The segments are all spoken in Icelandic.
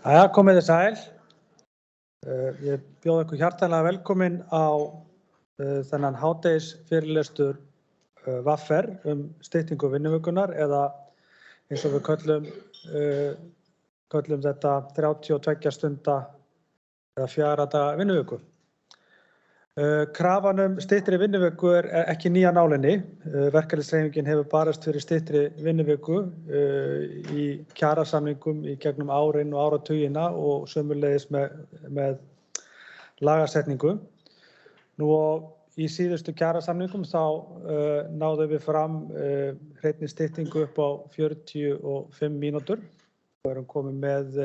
Jæja, komið þið sæl. Ég bjóð ykkur hjartanlega velkomin á þennan hádegisfyrirlestur VR styttingu vinnuvikunnar eða eins og við köllum þetta 32 stunda eða 4 daga vinnuviku. Krafan styttri vinnuviku ekki ný af nálinni. Verkalýðshreyfingin hefur barist fyrir styttri vinnuviku í kjarasamningum í gegnum árin og áratugina og sömuleiðis með lagasetningu. Nú í síðustu kjarasamningum þá náðum við fram hreinni styttingu upp á 45 mínútur. Við erum komið með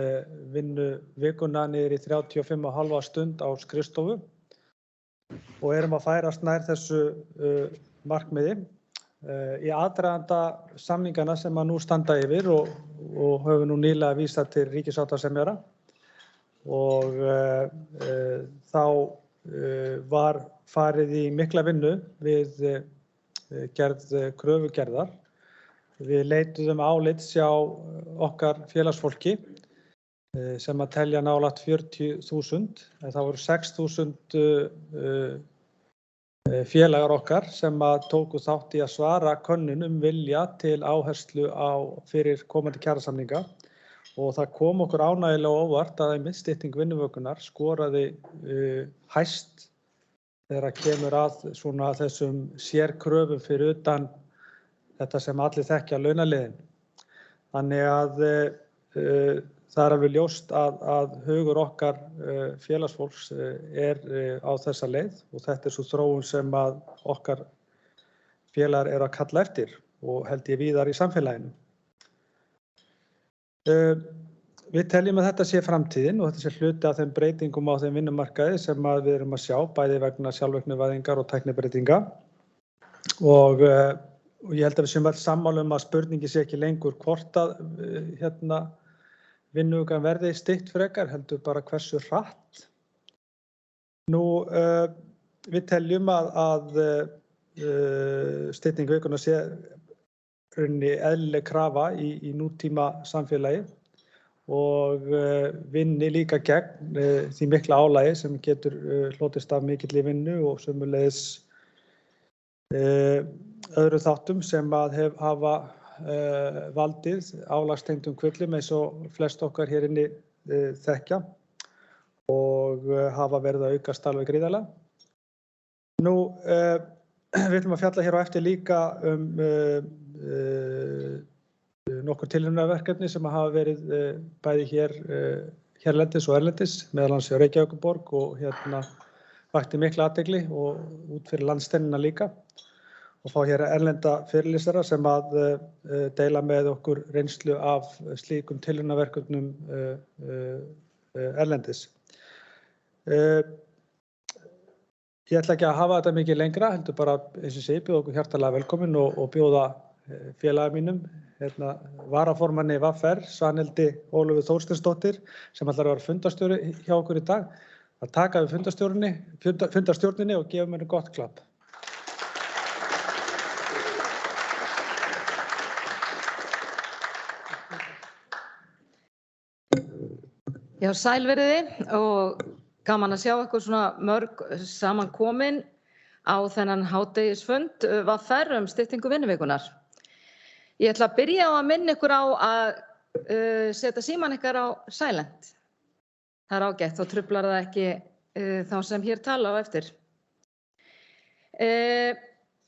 vinnuvikuna niður í 35,5 stund á skrifstofu og erum að færast nær þessu markmiði í aðdraganda samningana sem að nú standa yfir og höfum nú nýlega vísað til ríkissáttasemjara og þá var farið í mikla vinnu við gerð kröfugerðar. Við leituðum álits hjá okkar félagsfólki sem að telja nálægt 40.000, en það voru 6.000 félagar okkar sem að tóku þátt í að svara könnun vilja til áherslu fyrir komandi kjarasamninga og það kom okkur ánægjulega á óvart að einmitt stytting vinnuvikunnar skoraði hæst þegar kemur að svona þessum sérkröfum fyrir utan þetta sem allir þekkja launaliðinn. Þannig að það alveg ljóst að hugur okkar félagsfólks á þessa leið og þetta svo þróun sem að okkar félagar að kalla eftir og held ég víðar í samfélaginu. Við teljum að þetta sé framtíðin og þetta sé hluti af þeim breytingum á þeim vinnumarkaði sem að við erum að sjá bæði vegna sjálfvirknivæðingar og tæknibreytinga og ég held að við séum öll sammála að spurningi sé ekki lengur hvort að vinnuvikan verði stytt frekar, heldur bara hversu hratt. Nú, við teljum að stytting vikunar sé rauninni eðlileg krafa í nútíma samfélagi og vinni líka gegn því mikla álagi sem getur hlotist af mikilli vinnu og sömuleiðis öðru þáttum sem að hafa valdið álagstengdum kvillum eins og flest okkar hér inni þekkja og hafa verið að aukast alveg gríðarlega. Nú, við ætlum að fjalla hér á eftir líka nokkur tilraunarverkefni sem hafa verið bæði hérlendis og erlendis, meðal annars hjá Reykjavíkurborg og vakti mikla athygli og út fyrir landsteinana líka. Og fá hér erlenda fyrirlesara sem að deila með okkur reynslu af slíkum tilraunarverkefnum erlendis. Ég ætla ekki að hafa þetta mikið lengra, heldur bara eins og bjóða okkur hjartanlega velkomin og bjóða félaga mínum, varaformanni VR, Svanhildi Ólöfu Þórsteinsdóttir, sem ætlar að vera fundarstjóri hjá okkur í dag, að taka við fundarstjórninni og gefa mér gott klapp. Já, sæl veriði og gaman að sjá ykkur svona mörg samankomin á þennan hádegisfund VR styttingu vinnuvikunnar. Ég ætla að byrja á að minna ykkur á að setja símann ykkar á silent. Það ágætt, þá truflar það ekki þá sem hér tala á eftir.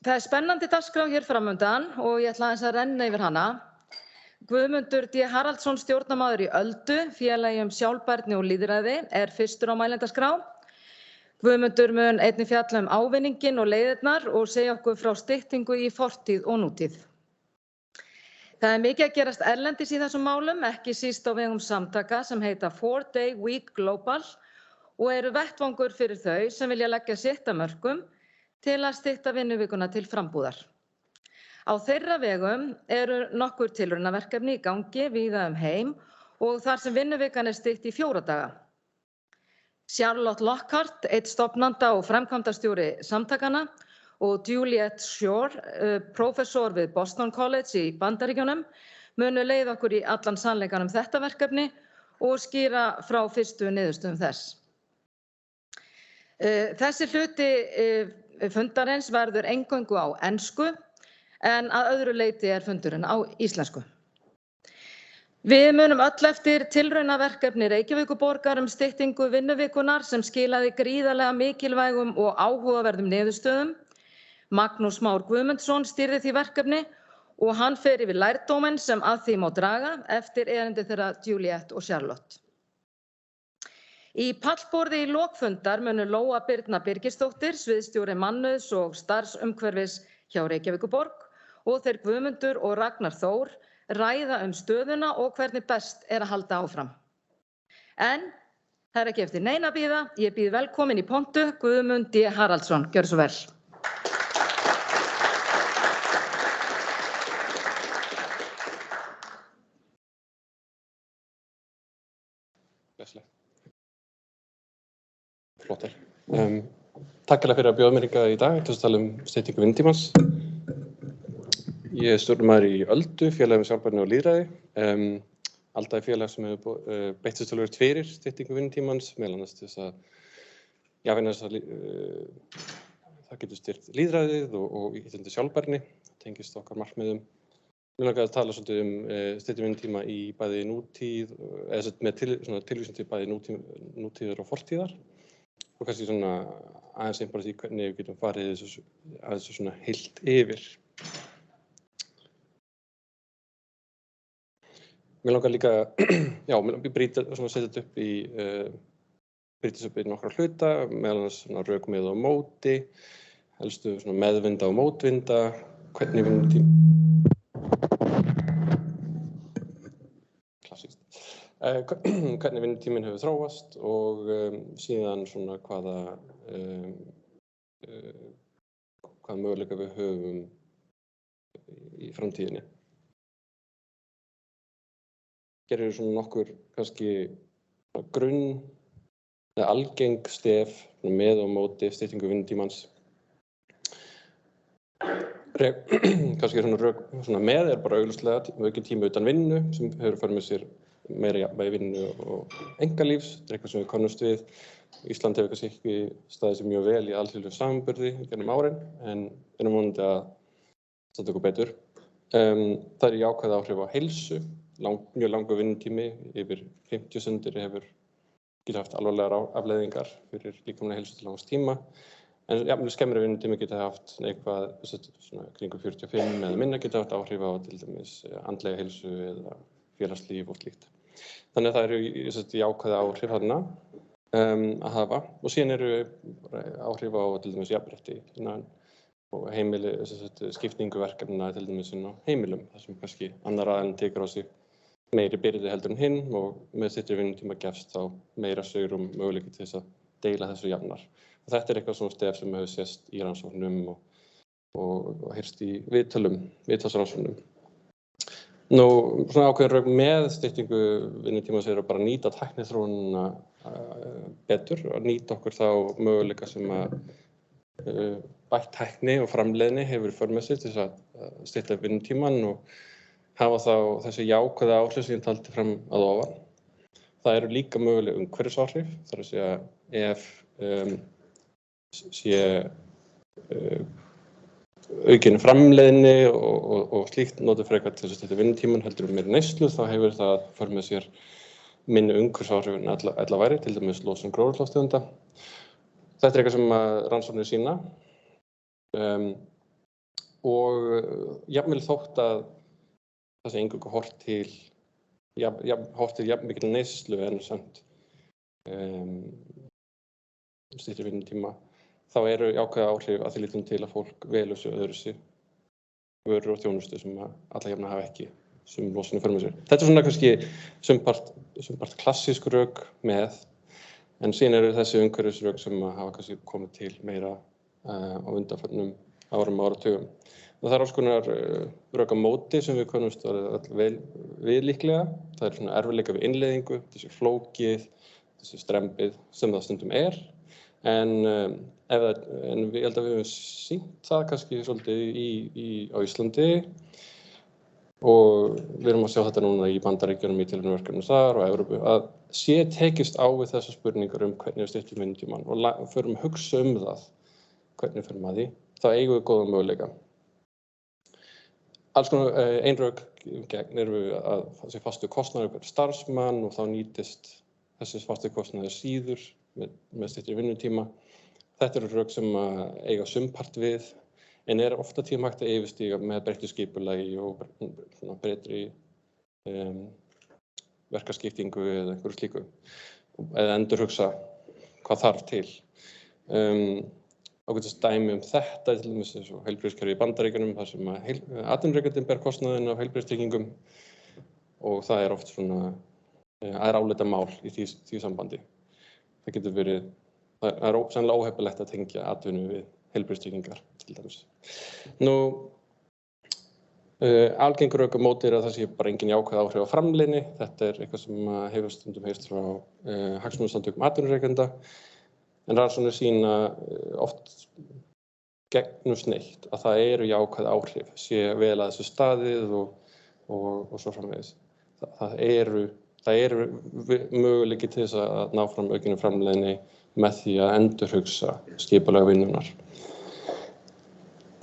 Það spennandi dagskrá hér framundan og ég ætla aðeins að renna yfir hana. Guðmundur D. Haraldsson, stjórnarmaður í Öldu, félagi sjálfbærni og lýðræði, fyrstur á mælendaskrá. Guðmundur mun einnig fjalla ávinninginn og leiðirnar og segja okkur frá styttingu í fortíð og nútíð. Það mikið að gerast erlendis í þessum málum, ekki síst á vegum samtaka sem heita 4-Day Week Global og vettvangur fyrir þau sem vilja leggja sitt af mörkum til að stytta vinnuvikuna til frambúðar. Á þeirra vegum nokkur tilraunaverkefni í gangi víða heim og þar sem vinnuvikan stytt í 4 daga. Charlotte Lockhart, einn stofnanda og framkvæmdastjóri samtakanna, og Juliet Shore, prófessor við Boston College í Bandaríkjunum, munu leiða okkur í allan sannleikann þetta verkefni og skýra frá fyrstu niðurstöðum þess. Þessi hluti fundarins verður eingöngu á ensku en að öðru leyti fundurinn á íslensku. Við munum öll eftir tilraunaverkefni Reykjavíkurborgar styttingu vinnuvikunnar sem skilaði gríðarlega mikilvægum og áhugaverðum niðurstöðum. Magnús Már Guðmundsson stýrði því verkefni og hann fer yfir lærdóminn sem að því má draga eftir erindi þeirra Juliette og Charlotte. Í pallborði í lok fundar munu Lóa Birna Birgisdóttir, sviðsstjóri mannauðs og starfsumhverfis hjá Reykjavíkurborg og þeir Guðmundur og Ragnar Þór ræða stöðuna og hvernig best að halda áfram. En það ekki eftir neina að bíða, ég býð velkomin í pontu Guðmund D. Haraldsson, gjörðu svo vel. Flottir. Takk fyrir að bjóða mér hingað í dag til að tala styttingu vinnutímans. Ég stjórnarmaður í Öldu, félagi með sjálfbærni og lýðræði. Alda félag sem hefur beitt sér töluvert fyrir styttingu vinnutímans, meðal annars til þess að það getur styrkt lýðræðið og ýtandi sjálfbærni, tengist okkar markmiðum. Mér langaði að tala svolítið styttingu vinnutíma í bæði nútíð, eða með tilvísun til bæði nútíðar og fortíðar. Og kannski aðeins bara því hvernig við getum farið aðeins svona heilt yfir. Mér langar líka, setja þetta upp í nokkra hluta, meðal annars rök með og móti, helstu meðvinda og mótvinda, hvernig hvernig vinnutíminn hefur þróast og síðan hvaða möguleika við höfum í framtíðinni. Gerir nokkur kannski grunn eða algeng stef með og móti styttingu vinnutímans. Kannski rök með bara augljóslega aukinn tíma utan vinnu sem hefur för með sér meira jafnvægi vinnu og einkalífs. Þetta eitthvað sem við kannumst við. Ísland hefur kannski ekki staðið sig mjög vel í alþjóðlegum samanburði gegnum árin, en erum vonandi að standa okkur betur. Það jákvæð áhrif á heilsu. Mjög langur vinnutími, yfir 50 stundir getur haft alvarlegar afleiðingar fyrir líkamlega heilsu til langs tíma. En jafnvel skemmri vinnutími getur haft eitthvað kringum 45 eða minna getur haft áhrif á til dæmis andlega heilsu eða félagslíf og slíkt. Þannig að það jákvæð áhrif þarna að hafa. Og síðan áhrif á til dæmis jafnrétti og heimili, skiptingu verkefna til dæmis á heimilum, þar sem kannski annar aðeins tekur á sig meiri byrði heldur en hinn og með styttri vinnutíma gefst þá meira svigrúm möguleiki til þess að deila þessu jafnar. Og þetta eitthvað stef sem hefur sést í rannsóknum og heyrst í viðtalsrannsóknum. Ákveðin rök með styttingu vinnutímans bara að nýta tækniþróunina betur og nýta okkur þá möguleika sem að bætt tækni og framleiðni hefur för með sér til þess að stytta vinnutímann og hafa þá þessi jákvæða áhrif sem ég taldi fram að ofan. Það eru líka möguleg umhverfisáhrif, þar að segja ef sé aukin framleiðni og slíkt notuð frekar til þess að stytta vinnutímann heldur meiri neyslu, þá hefur það för með sér minni umhverfisáhrif en ella væri, til dæmis losun gróðurhúsalofttegunda. Þetta eitthvað sem rannsóknir sýna og jafnvel þótt að það sé eingöngu horft til jafn mikil neyslu en samt styttri vinnutíma, þá eru jákvæð áhrif að því leytinu til að fólk velur sig öðruvísi vörur og þjónustu sem alla jafna hafa ekki sem losun í för með sér. Þetta kannski sumpart klassísk rök með, en síðan eru þessi umhverfisrök sem hafa kannski komið til meira á undanförnum árum og áratugum. Og það alls konar rök á móti sem við könnumst við líklega. Það erfiðleika við innleiðingu, þessi flókið, þessi strembið sem það stundum En ég held að við höfum sýnt það kannski svolítið á Íslandi og við erum að sjá þetta núna í Bandaríkjunum í tilraunaverkefnum þar og Evrópu, að sé tekist á við þessar spurningar hvernig við styttum vinnutímann og förum að hugsa það, hvernig við förum að því, þá eigum við góða möguleika. Alls konar einrök gegn erum við að þessi fastu kostnaður per starfsmann og þá nýtist þessi fastu kostnaður síður með styttri vinnutíma. Þetta eru rök sem eiga sumpart við, en ofta tíma hægt að yfirstíga með breyttu skipulagi og breyttri verkaskiptingu eða einhverju slíku, eða endurhugsa hvað þarf til. Ágætis dæmi þetta til dæmis eins og heilbrigðiskerfið í Bandaríkjunum þar sem atvinnurekandinn ber kostnaðinn af heilbrigðistryggingum og það oft álitamál í því sambandi. Það getur verið, það sennilega óheppilegt að tengja atvinnu við heilbrigðistryggingar til dæmis. Algengur rök á móti að það sé bara engin jákvæð áhrif á framleiðni. Þetta eitthvað sem hefur stundum heyrst frá hagsmunasamtökum atvinnurekenda. En rannsóknir sýna oft gegnumsneitt að það eru jákvæð áhrif, sé vel að þessu staðið og svo framvegis. Það eru möguleiki til þess að ná fram aukinni framleiðni með því að endurhugsa skipulag vinnunnar.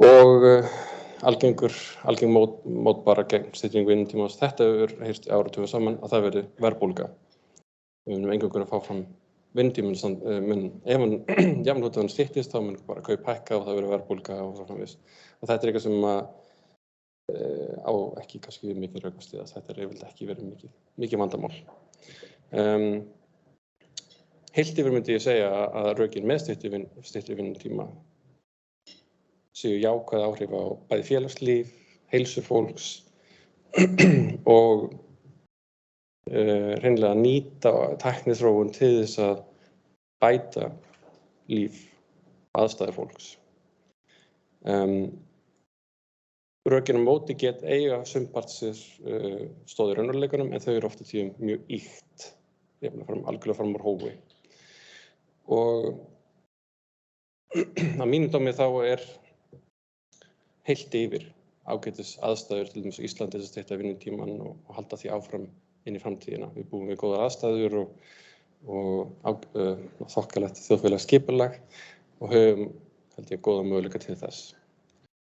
Og algeng mótbara gegn styttingu vinnutímans, þetta hefur heyrst í áratugum saman að það verði verðbólga. Við munum eingöngu að fá fram vinnutíminn, ef hann jafnvel þótt að hann styttist, þá mun bara kaup hækka og það verður verðbólga og svo framvegis. Og þetta eitthvað sem á ekki kannski við mikið rökast í það. Þetta yfirleitt ekki verið mikið vandamál. Heilt yfir myndi ég segja að rökin með styttri vinnutíma séu jákvæð áhrif á bæði félagslíf, heilsu fólks og hreinlega nýta tækniþróun til þess að bæta líf aðstæður fólks. Rökin á móti eiga sumpart sér stóð í raunveruleikanum en þau eru oft á tíðum mjög ýkt, algjörlega fram úr hófi. Og að mínum dómi þá heilt yfir ágætis aðstæður til dæmis á Íslandi þess að stytta vinnutímann og halda því áfram inn í framtíðina. Við búum við góðar aðstæður og þokkalegt þjóðfélags skipulag og höfum, held ég, góða möguleika til þess.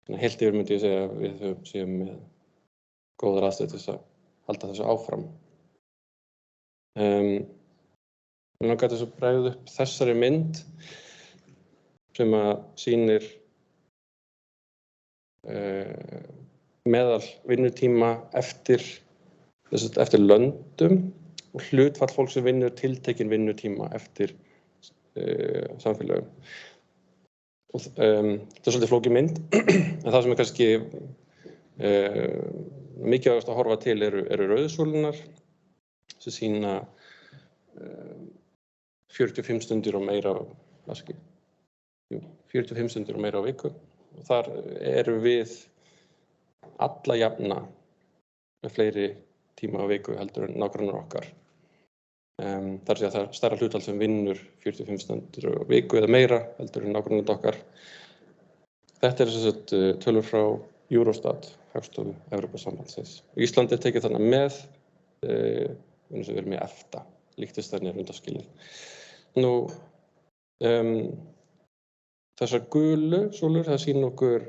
Þannig að heilt yfir myndi ég segja að við séum með góðar aðstæður til þess að halda þessu áfram. Mér langar þess að bregða upp þessari mynd sem sýnir meðal vinnutíma eftir löndum og hlutfall fólks sem vinnur tiltekinn vinnutíma eftir samfélögum. Þetta svolítið flókin mynd, en það sem kannski mikilvægast að horfa til eru rauðsúlurnar sem sýna 45 stundir og meira, 45 stundir og meira á viku. Og þar erum við alla jafna með fleiri tíma á viku heldur en nágrannar okkar. Þar sé að það stærra hlutfall sem vinnur 45 stundir á viku eða meira heldur en nágrannar okkar. Þetta sem sagt tölur frá Eurostat, Hagstofu Evrópusambandsins. Ísland tekið þarna með, eins og við erum í EFTA, Liechtenstein undanskilið. Þessar gulu súlur, það sýnir okkur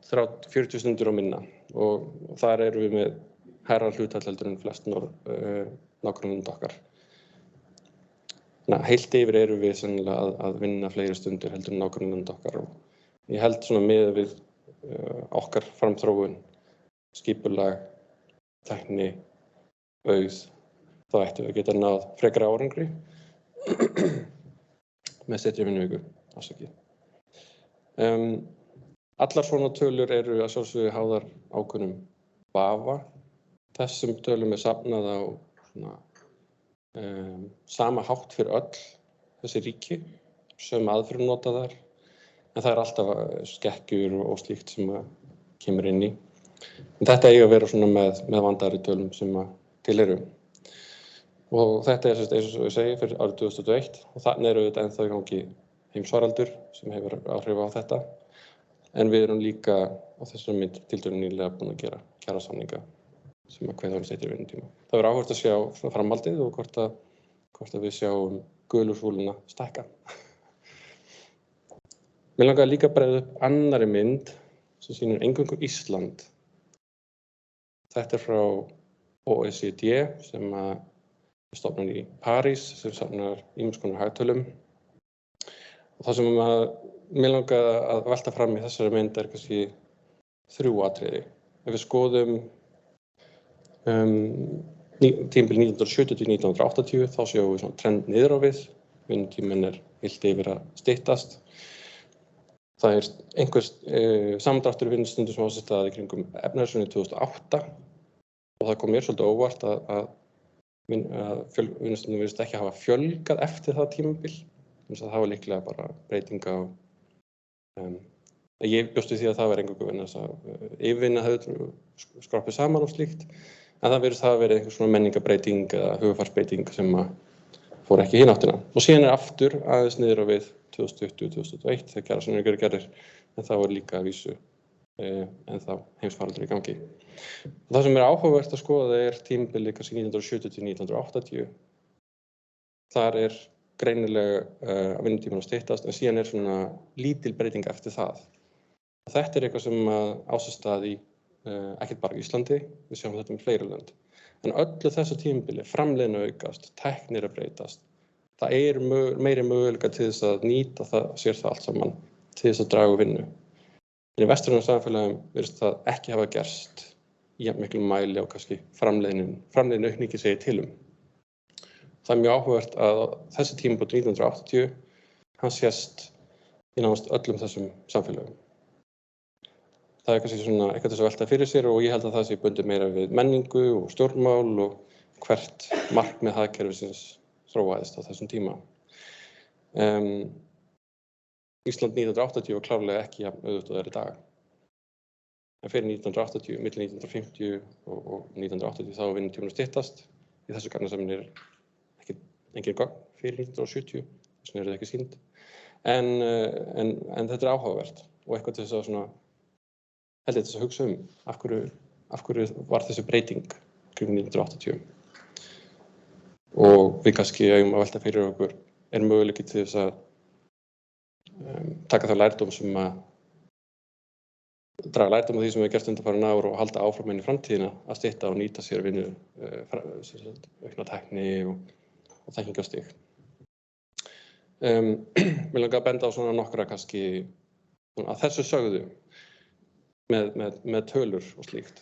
40 stundir og minna og þar erum við með hærra hlutfall heldur en flest nágrannalönd okkar. Heilt yfir erum við sennilega að vinna fleiri stundir heldur en nágrannalönd okkar og ég held svona miðað við okkar framþróun, skipulag, tækni, auð, þá ættum við að geta náð frekari árangri með styttri vinnuviku, afsakið. Allar svona tölur eru að sjálfsögðu háðar ákveðnum vafa. Þessum tölum safnað á sama hátt fyrir öll þessi ríki, sömu aðferðum notaðar, en það alltaf skekkjur og slíkt sem kemur inn í. En þetta eiga að vera svona með vandaðri tölum sem til eru. Og þetta eins og ég segi fyrir árið 2021 og þannig eru þetta ennþá í gangi heimsfaraldur sem hefur áhrif á þetta. En við erum líka á þessari mynd tiltölulega nýlega búin að gera kjarasamninga sem að kveða styttri vinnutíma. Það verður áhugavert að sjá svona framhaldið og hvort að við sjáum gulurfúluna stækka. Mér langaði líka að bregða upp annarri mynd sem sýnir eingöngu Ísland. Þetta frá OECD sem er stofnun í París sem safnar ýmiss konar hagtölum. Og það sem mér langaði að velta fram í þessari mynd kannski 3 atriði. Ef við skoðum tímabil 1970 til 1980 þá sjáum við svona trend niður á við. Vinnutíminn heilt yfir að styttast. Það einhver samdráttur í vinnustundum sem á sér stað í kringum efnahagshrunið 2008 og það kom mér svolítið óvart að vinnustundum virðist ekki hafa fjölgað eftir það tímabil. Það var líklega bara breyting á ég bjóst við því að það var eingöngu vegna þess að yfirvinna hefði skroppið saman og slíkt en það virðist hafa verið einhver svona menningarbreyting eða hugarfarsbreyting sem fór ekki í hina áttina. Og síðan aftur aðeins niður á við 2020-2021 þegar kjarasamningar eru gerðir en það var líka að vísu en þá heimsfaraldur í gangi. Og það sem áhugavert að skoða tímabilið kannski 1970 til 1980. Þar greinilega að vinnutíminn styttast en síðan svona lítil breyting eftir það. Og þetta eitthvað sem á sér stað í ekkert bara Íslandi, við sjáum þetta fleiri lönd. En öllu þessu tímabili, framleiðni aukast, tæknir að breytast. Það meiri möguleika til þess að nýta sér það allt saman, til þess að draga úr vinnu. En í vestrænum samfélagum virðist það ekki hafa gerst í jafn miklum mæli og kannski framleiðni aukningi segir til Það mjög áhugavert að þessi tímabil 1980, hann sést í nánast öllum þessum samfélögum. Það kannski svona eitthvað þess að velta fyrir sér og ég held að það sé bundið meira við menningu og stjórnmál og hvert markmið hagkerfisins þróaðist á þessum tíma. Ísland 1980 var klárlega ekki jafn auðvelt og það í dag. En fyrir 1980, milli 1950 og 1980 þá var vinnutíminn styttast. Í þessu gagnasamni engin gögn fyrir 1970, þess vegna það ekki sýnd. En þetta áhugavert og eitthvað til þess að svona held ég þess að hugsa af hverju var þessi breyting kring 1980. Og við kannski eigum að velta fyrir okkur möguleiki til þess að taka það lærdóm sem draga lærdóm af því sem við gert undanfarin ár og halda áfram inn í framtíðina að stytta og nýta sér vinnu aukna tækni og þekkingarstig. Mér langar að benda á svona nokkra kannski að þessu sögðu með tölur og slíkt.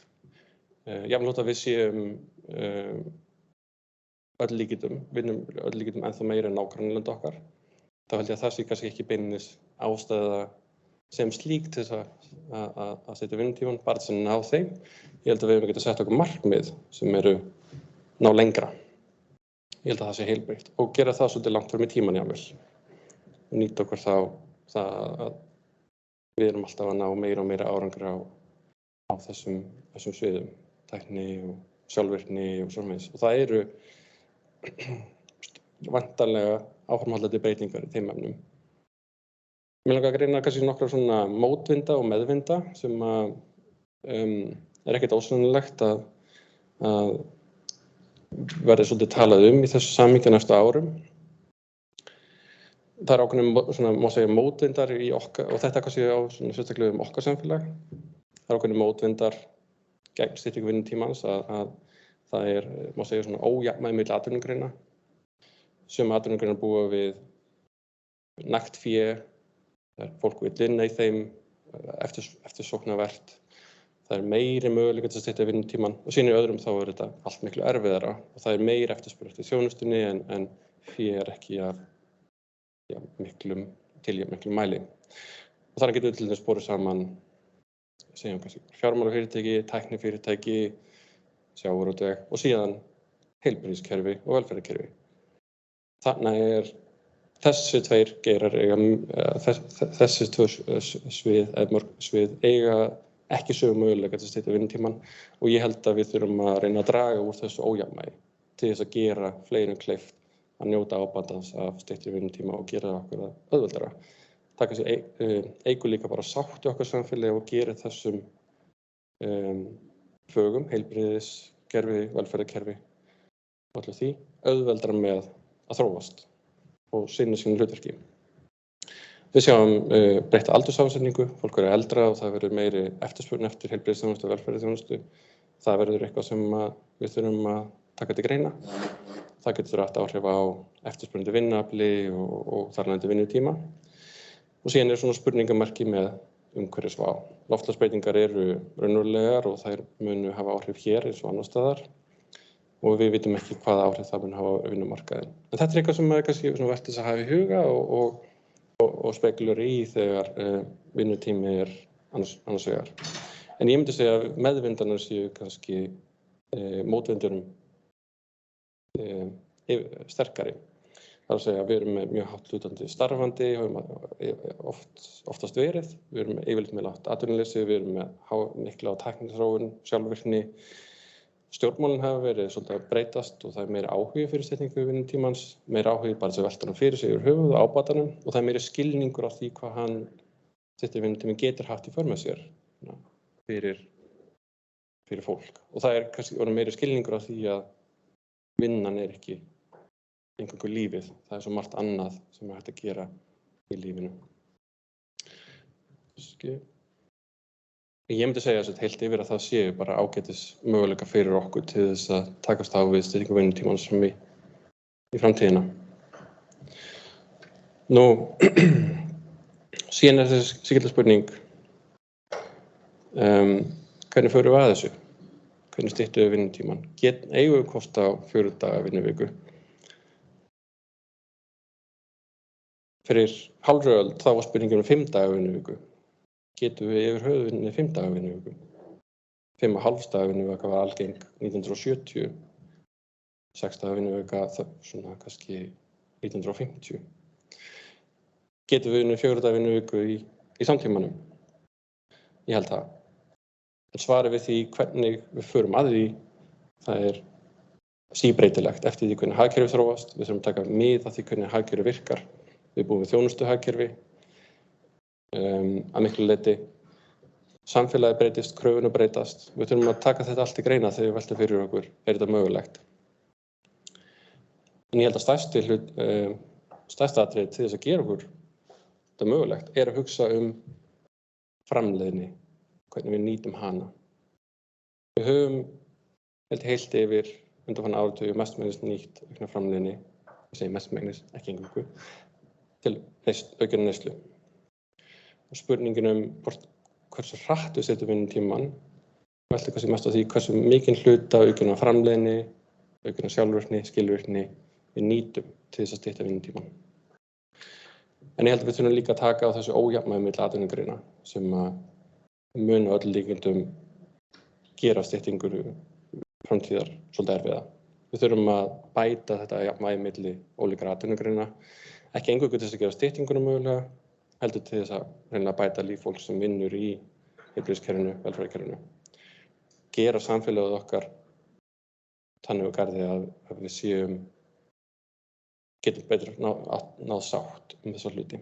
Jafnvel þótt að við séum öll líkindum ennþá meira en nágrannalönd okkar. Þá held ég að það sé kannski ekki beinlínis ástæða sem slík til þess að setja vinnutímann bara til að ná þeim. Ég held að við getum sett okkur markmið sem ná lengra. Ég held að það sé heilbrigt og gera það svolítið langt fram í tímann jafnvel. Og nýta okkur þá það að við erum alltaf að ná meira og meira árangri á þessum sviðum, tækni og sjálfvirkni og svoleiðis. Og það eru væntanlega áframhaldandi breytingar í þeim efnum. Mér langar að greina kannski nokkra svona mótvinda og meðvinda sem ekkert ósennilegt að verði svolítið talað í þessu samhengi næstu árum. Það ákveðnir svona, má segja, mótvindar í okkar, og þetta kannski á svona sérstaklega okkar samfélag. Það ákveðnir mótvindar gegn styttingu vinnutímans að það má segja, svona ójafnvægi milli atvinnugreina. Sum atvinnugreinar búa við nægt fé, fólk vill vinna í þeim eftirsóknarvert. Það meiri möguleika til að stytta vinnutímann og síðan í öðrum þá þetta allt miklu erfiðara og það meiri eftirspurn eftir þjónustunni en fé ekki af miklum mæli. Og þannig getum við til dæmis borið saman segjum kannski fjármálafyrirtæki, tæknifyrirtæki, sjávarútveg og síðan heilbrigðiskerfi og velferðarkerfi. Þannig þessi tveir geirar þessi tvö svið eiga ekki sömu möguleika til að stytta vinnutímann og ég held að við þurfum að reyna að draga úr þessu ójafnvægi til þess að gera fleirum kleift að njóta ábatans af styttri vinnutíma og gera okkur það auðveldara. eykur líka bara sátt í okkar samfélagi og gerir þessum fögum, heilbrigðiskerfi, velferðarkerfi og öllu því auðveldara með að þróast og sinna sínu hlutverki. Við sjáum breytta aldurssamsetningu, fólk verður eldra og það verður meiri eftirspurn eftir heilbrigðisþjónustu og velferðarþjónustu. Það verður eitthvað sem við þurfum að taka til greina. Það getur haft áhrif á eftirspurnandi vinnuafli og þar af leiðandi vinnutíma. Og síðan svona spurningamerki með umhverfisvá. Loftslagsbreytingar eru raunverulegar og þær munu hafa áhrif hér eins og annars staðar og við vitum ekki hvaða áhrif það mun hafa á vinnumarkaðinn. En þetta eitthvað sem kannski vert þess að hafa í huga og spekulur í þegar vinnutími annars vegar. En ég myndi segja að meðvindarnir séu kannski mótvindurum sterkari. Það að segja að við erum með mjög hátt hlutandi starfandi, oftast verið. Við erum yfirleitt með lágt atvinnuleysi, við erum með mikla á tækniþróun, sjálfvirkni. Stjórnmálin hafa verið svolítið að breytast og það er meiri áhugi fyrir styttingu vinnutímans, meiri áhugi bara þess að velta hann fyrir sig yfir höfuð og ábatanum og það er meiri skilningur á því hvað hann styttir vinnutími getur haft í för með sér fyrir fólk. Og það er kannski meiri skilningur á því að vinnan er ekki eingöngu lífið. Það er svo margt annað sem hægt að gera í lífinu. Ég myndi segja þess heilt yfir að það séu bara ágætis möguleika fyrir okkur til þess að takast á við styttingu vinnutímans fram í framtíðina. Nú, síðan er þessi sikilvæg spurning, hvernig förum við að þessu? Hvernig styttum við vinnutíman? Eigum við kost á 4 daga vinnuviku? Fyrir hálfri öld þá var spurningin 5 daga vinnuviku. Getum við yfir höfuð unnið 5 daga vinnuviku? 5,5 daga vinnuvika var algeng 1970. 6 daga vinnuvika svona kannski 1950. Getum við unnið 4 daga vinnuviku í samtímanum? Ég held það. En svarið við því hvernig við förum að því, það er síbreytilegt eftir því hvernig hagkerfið þróast. Við þurfum að taka mið af því hvernig hagkerfið virkar. Við búum við þjónustuhagkerfi. Að miklu leyti samfélagið breytist, kröfurnar breytast. Við þurfum að taka þetta allt í greina þegar við veltum fyrir okkur, er þetta mögulegt? En ég held að stærsta atriði til þess að gera okkur þetta mögulegt er að hugsa framleiðni, hvernig við nýtum hana. Við höfum heilt yfir undanfarna áratugi mestmegnis nýtt aukna framleiðni, ég segi mestmegnis, ekki eingöngu, til aukinnar neyslu. Og spurningin hversu hratt við setjum vinnutíman veltir kannski mest á því hversu mikinn hluta aukinnar framleiðni, aukinnar sjálfvirkni, skilvirkni við nýtum til þess að stytta vinnutíman. En ég held að við þurfum líka að taka á þessu ójafnvægi milli atvinnugreina sem munu öll líkindum gera styttingu framtíðar svolítið erfiða. Við þurfum að bæta þetta jafnvægi milli ólíkra atvinnugreina, ekki eingöngu til þess að gera styttinguna mögulega, heldur til þess að reyna að bæta líf fólks sem vinnur í heilbrigðiskerfinu, velferðarkerfinu. Gera samfélagið okkar þannig á garði að við getum betur náð sátt þessa hluti.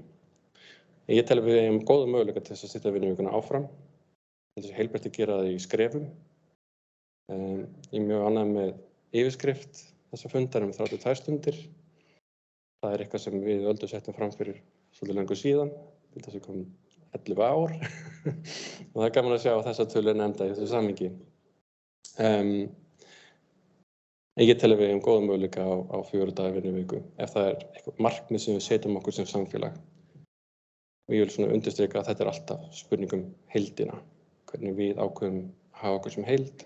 Ég tel að við eigum góða möguleika til þess að stytta vinnuvikuna áfram. Þessi heilbrigði gera það í skrefum. Ég er mjög ánægður með yfirskrift þessa fundar 32 stundir. Það er eitthvað sem við Öldu settum fram fyrir svolítið löngu síðan, til þess að komum 11 ár. Og það er gaman að sjá þessa tölu nefnda í þessu samhengi. Ég tel að við eigum góða möguleika á 4 daga vinnuviku, ef það er eitthvað markmið sem við setjum okkur sem samfélag. Og ég vil undirstrika að þetta er alltaf spurning heildina, hvernig við ákveðum að hafa okkur sem heild.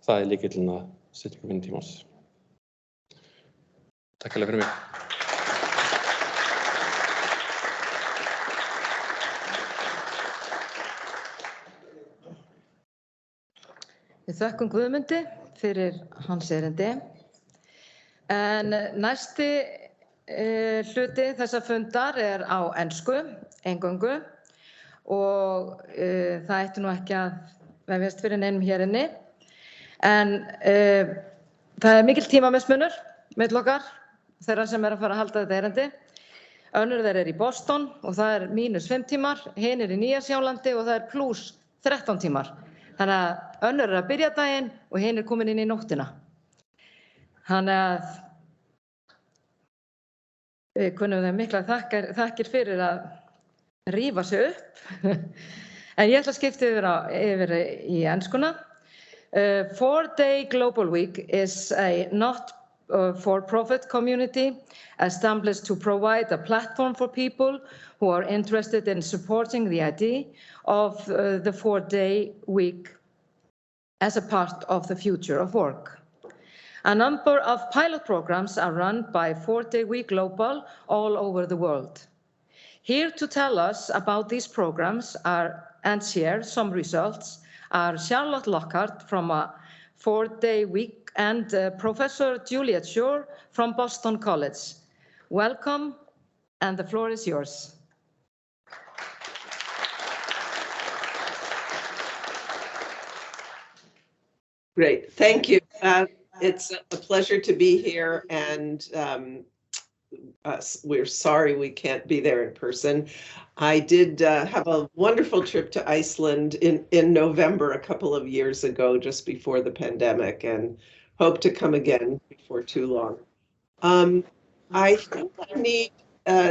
Það er lykillinn að styttingu vinnutímans. Takk fyrir mig. Við þökkum Guðmundi fyrir hans erindi. En næsti hluti þessa fundar er á ensku, eingöngu, og það ætti nú ekki að vefjast fyrir neinum hér inni. En það er mikill tímamismunur milli okkar, þeirra sem að fara að halda þetta erindi. Önnur þeirra í Boston og það -5 tímar, hin í Nýja-Sjálandi og það +13 tímar. Þannig að önnur að byrja daginn og hin komin inn í nóttina. Þannig að við kunnum þeim miklar þakkir fyrir að rífa sig upp. En ég ætla að skipta yfir í enskuna. 4-day Global Week is a not-for-profit community established to provide a platform for people who are interested in supporting the idea of the 4-day week as a part of the future of work. A number of pilot programs are run by 4-day week global all over the world. Here to tell us about these programs and share some results are Charlotte Lockhart from a 4-day week and Professor Juliet Shore from Boston College. Welcome, and the floor is yours. Great, thank you. It's a pleasure to be here, and we're sorry we can't be there in person. I did have a wonderful trip to Iceland in November a couple of years ago, just before the pandemic, and hope to come again before too long. I think I need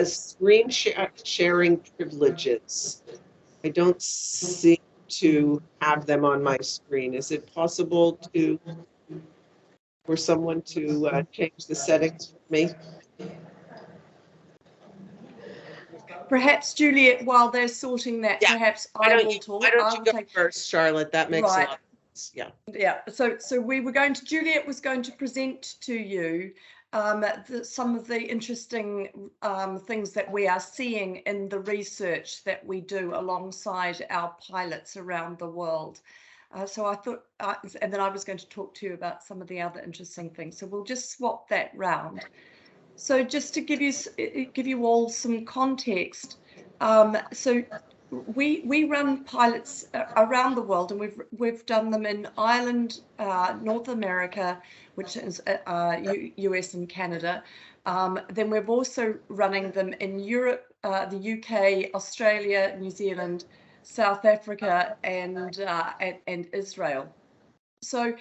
screen sharing privileges. I don't seem to have them on my screen. Is it possible for someone to change the settings for me? Perhaps, Juliet, while they're sorting that, perhaps I will talk. Why don't you go first, Charlotte? That makes a lot of sense. Yeah. So we were Juliet was going to present to you some of the interesting things that we are seeing in the research that we do alongside our pilots around the world. So I thought, and then I was going to talk to you about some of the other interesting things. So we'll just swap that round. So just to give you all some context, so we run pilots around the world, and we've done them in Ireland, North America, which is US and Canada. Then we're also running them in Europe, the UK, Australia, New Zealand, South Africa, and Israel. So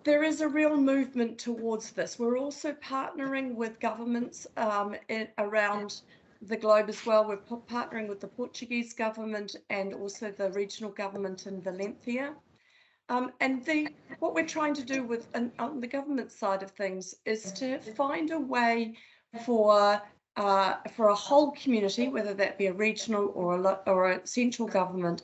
there is a real movement towards this. We're also partnering with governments around the globe as well. We're partnering with the Portuguese government and also the regional government in Valencia. What we're trying to do on the government side of things is to find a way for a whole community, whether that be a regional or a central government,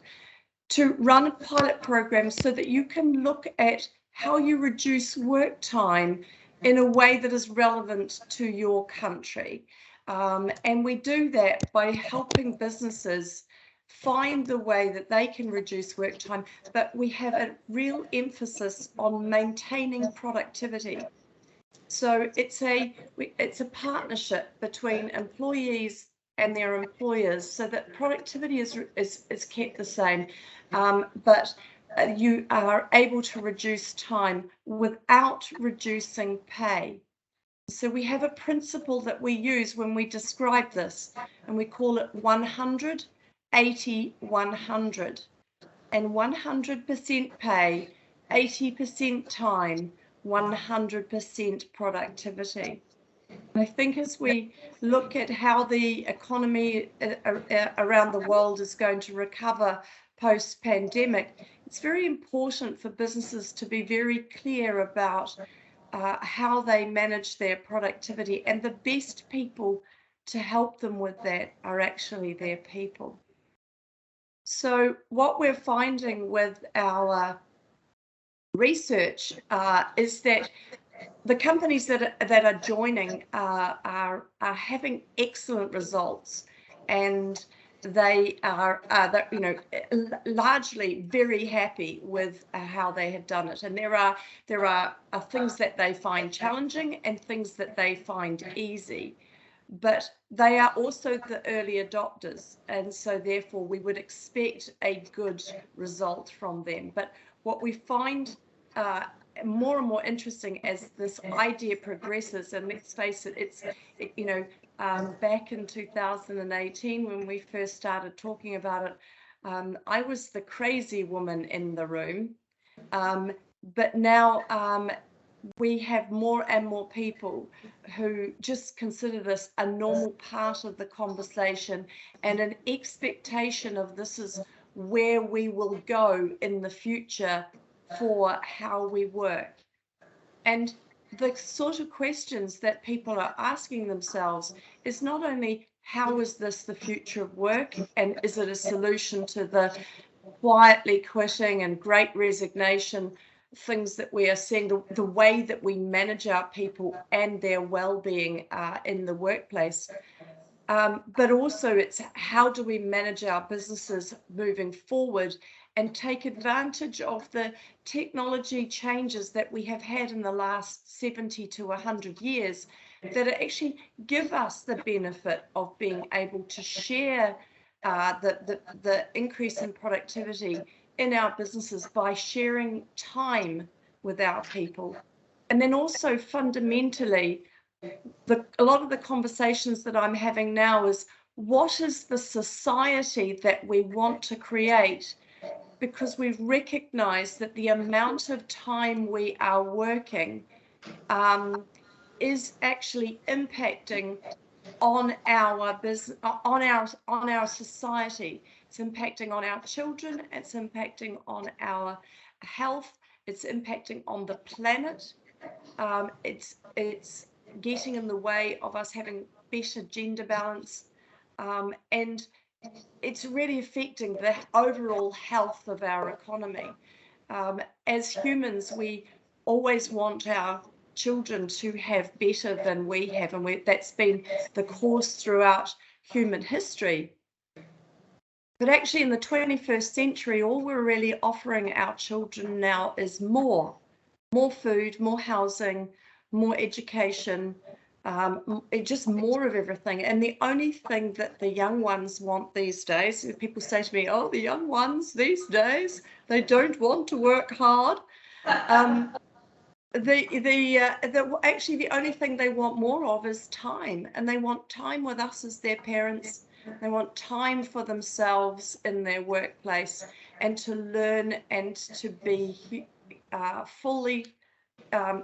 to run pilot programs so that you can look at how you reduce work time in a way that is relevant to your country. And we do that by helping businesses find the way that they can reduce work time, but we have a real emphasis on maintaining productivity. So it's a partnership between employees and their employers so that productivity is kept the same, but you are able to reduce time without reducing pay. So we have a principle that we use when we describe this, and we call it 100, 80, 100. And 100% pay, 80% time, 100% productivity. I think as we look at how the economy around the world is going to recover post-pandemic, it's very important for businesses to be very clear about how they manage their productivity, and the best people to help them with that are actually their people. So what we're finding with our research is that the companies that are joining are having excellent results, and they are largely very happy with how they have done it. And there are things that they find challenging and things that they find easy, but they are also the early adopters, and so therefore we would expect a good result from them. But what we find more and more interesting as this idea progresses, and let's face it, back in 2018 when we first started talking about it. I was the crazy woman in the room, but now we have more and more people who just consider this a normal part of the conversation and an expectation of this is where we will go in the future for how we work. And the sort of questions that people are asking themselves is not only how is this the future of work and is it a solution to the quietly quitting and great resignation things that we are seeing, the way that we manage our people and their well-being in the workplace. But also it's how do we manage our businesses moving forward and take advantage of the technology changes that we have had in the last 70 to 100 years that actually give us the benefit of being able to share the increase in productivity in our businesses by sharing time with our people. And then also fundamentally, a lot of the conversations that I'm having now is what is the society that we want to create? Because we've recognized that the amount of time we are working is actually impacting on our business, on our society. It's impacting on our children, it's impacting on our health, it's impacting on the planet. It's getting in the way of us having better gender balance, and it's really affecting the overall health of our economy. As humans, we always want our children to have better than we have, and that's been the course throughout human history. But actually in the 21st century, all we're really offering our children now is more food, more housing, more education, just more of everything. And the only thing that the young ones want these days, people say to me, oh, the young ones these days, they don't want to work hard. Actually the only thing they want more of is time, and they want time with us as their parents. They want time for themselves in their workplace and to learn and to be fully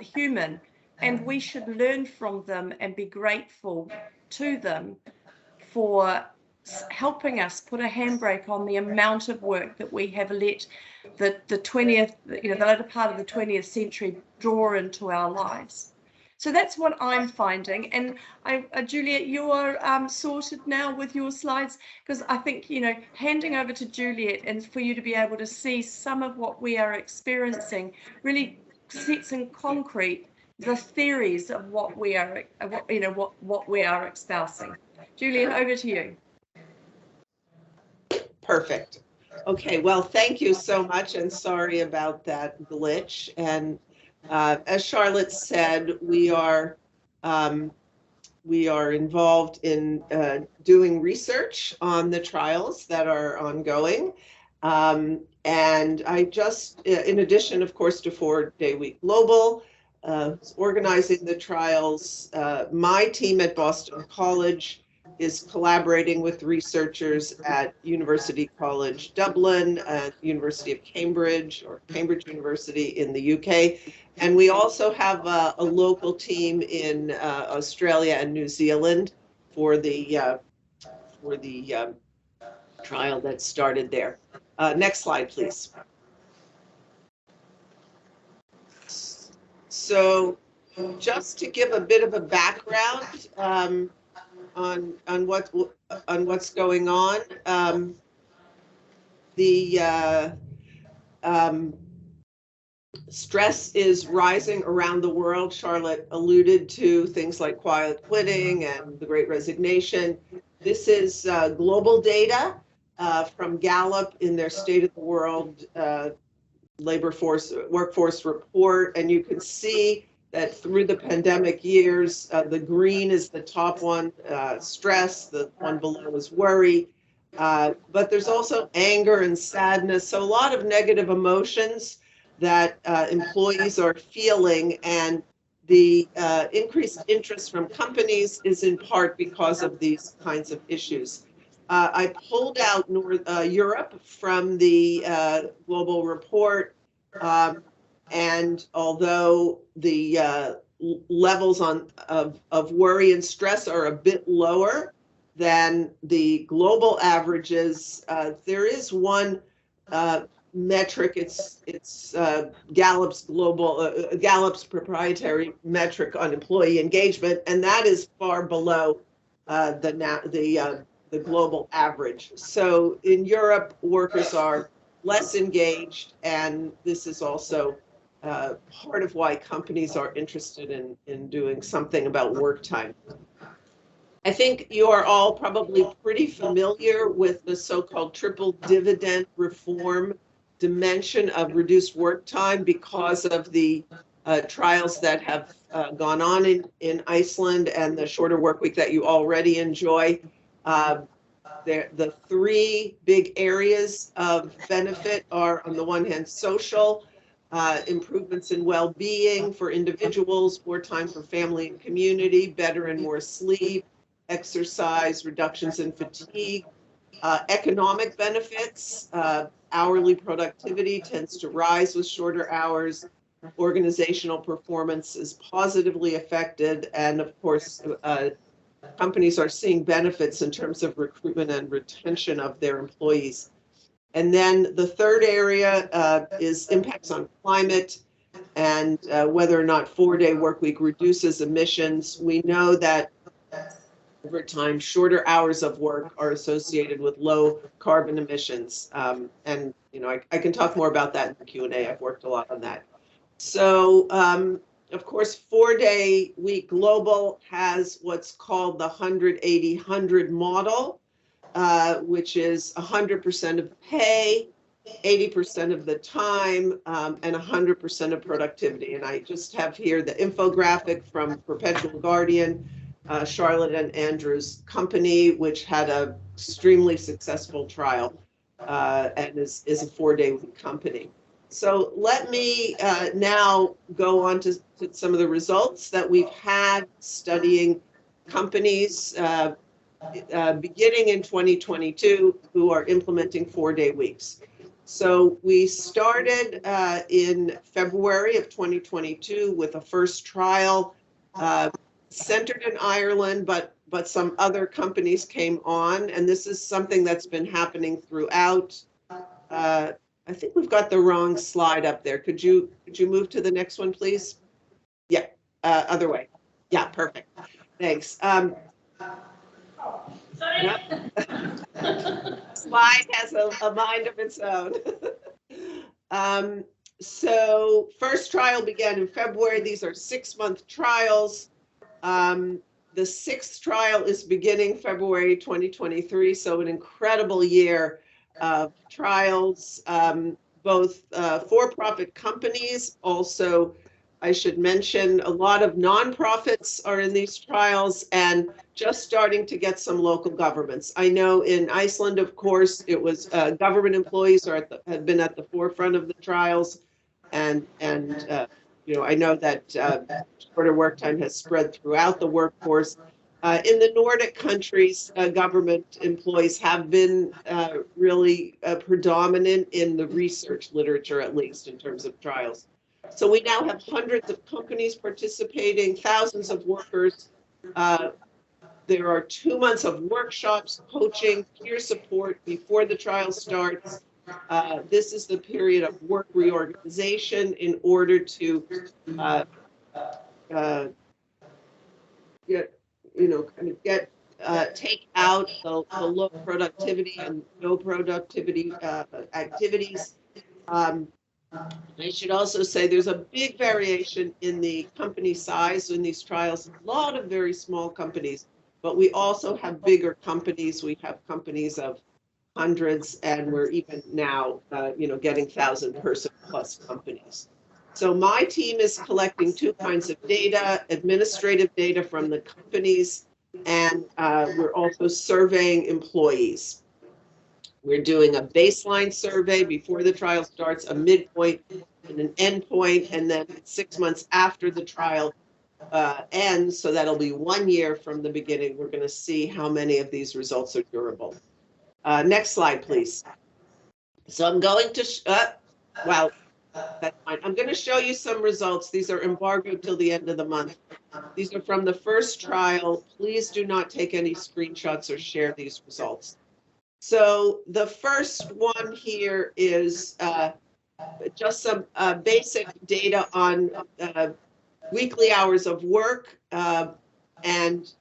human. And we should learn from them and be grateful to them for helping us put a handbrake on the amount of work that we have let the 20th, the latter part of the 20th century draw into our lives. So that's what I'm finding. And Juliet, you are sorted now with your slides, because I think, handing over to Juliet and for you to be able to see some of what we are experiencing really sets in concrete the theories of what we are, what we are espousing. Juliet, over to you. Perfect. Okay, well, thank you so much, and sorry about that glitch. And as Charlotte said, we are involved in doing research on the trials that are ongoing. And I just, in addition, of course, to 4-Day Week Global, organizing the trials, my team at Boston College is collaborating with researchers at University College Dublin and University of Cambridge, or Cambridge University in the UK. And we also have a local team in Australia and New Zealand for the trial that started there. Next slide, please. So just to give a bit of a background on what's going on, stress is rising around the world. Charlotte alluded to things like quiet quitting and the Great Resignation. This is global data from Gallup in their State of the World Workforce Report, and you can see that through the pandemic years, the green is the top one, stress, the one below is worry, but there's also anger and sadness, so a lot of negative emotions that employees are feeling, and the increased interest from companies is in part because of these kinds of issues. I pulled out Europe from the global report, and although the levels of worry and stress are a bit lower than the global averages, there is one metric. It's Gallup's Gallup's proprietary metric on employee engagement, and that is far below the global average. So in Europe, workers are less engaged, and this is also part of why companies are interested in doing something about work time. I think you are all probably pretty familiar with the so-called triple dividend reform dimension of reduced work time because of the trials that have gone on in Iceland and the shorter work week that you already enjoy. The three big areas of benefit are, on the one hand, social, improvements in well-being for individuals, more time for family and community, better and more sleep, exercise, reductions in fatigue, economic benefits, hourly productivity tends to rise with shorter hours, organizational performance is positively affected, and of course, companies are seeing benefits in terms of recruitment and retention of their employees. And then the third area is impacts on climate and whether or not 4-day work week reduces emissions. We know that over time, shorter hours of work are associated with low carbon emissions. And I can talk more about that in the Q&A. I've worked a lot on that. So, of course, 4-day week global has what's called the 100-80-100 model, which is 100% of pay, 80% of the time, and 100% of productivity. And I just have here the infographic from Perpetual Guardian, Charlotte and Andrew's company, which had an extremely successful trial and is a 4-day week company. So let me now go on to some of the results that we've had studying companies beginning in 2022 who are implementing 4-day weeks. So we started in February of 2022 with a first trial centered in Ireland, but some other companies came on, and this is something that's been happening throughout. I think we've got the wrong slide up there. Could you move to the next one, please? Yeah, other way. Yeah, perfect. Thanks. Sorry. Yep. Slide has a mind of its own. So first trial began in February. These are 6-month trials. The 6th trial is beginning February 2023, so an incredible year of trials, both for-profit companies. Also, I should mention a lot of nonprofits are in these trials and just starting to get some local governments. I know in Iceland, of course, it was government employees have been at the forefront of the trials, and I know that shorter work time has spread throughout the workforce. In the Nordic countries, government employees have been really predominant in the research literature, at least in terms of trials. So we now have hundreds of companies participating, thousands of workers. There are 2 months of workshops, coaching, peer support before the trial starts. This is the period of work reorganization in order to take out the low productivity and no productivity activities. I should also say there's a big variation in the company size in these trials. A lot of very small companies, but we also have bigger companies. We have companies of hundreds, and we're even now, getting 1,000-person plus companies. So my team is collecting 2 kinds of data: administrative data from the companies, and we're also surveying employees. We're doing a baseline survey before the trial starts, a midpoint and an endpoint, and then 6 months after the trial, ends, so that'll be 1 year from the beginning, we're going to see how many of these results are durable. Next slide, please. So I'm going to, well, that's fine. I'm going to show you some results. These are embargoed till the end of the month. These are from the first trial. Please do not take any screenshots or share these results. So the first one here is just some basic data on weekly hours of work and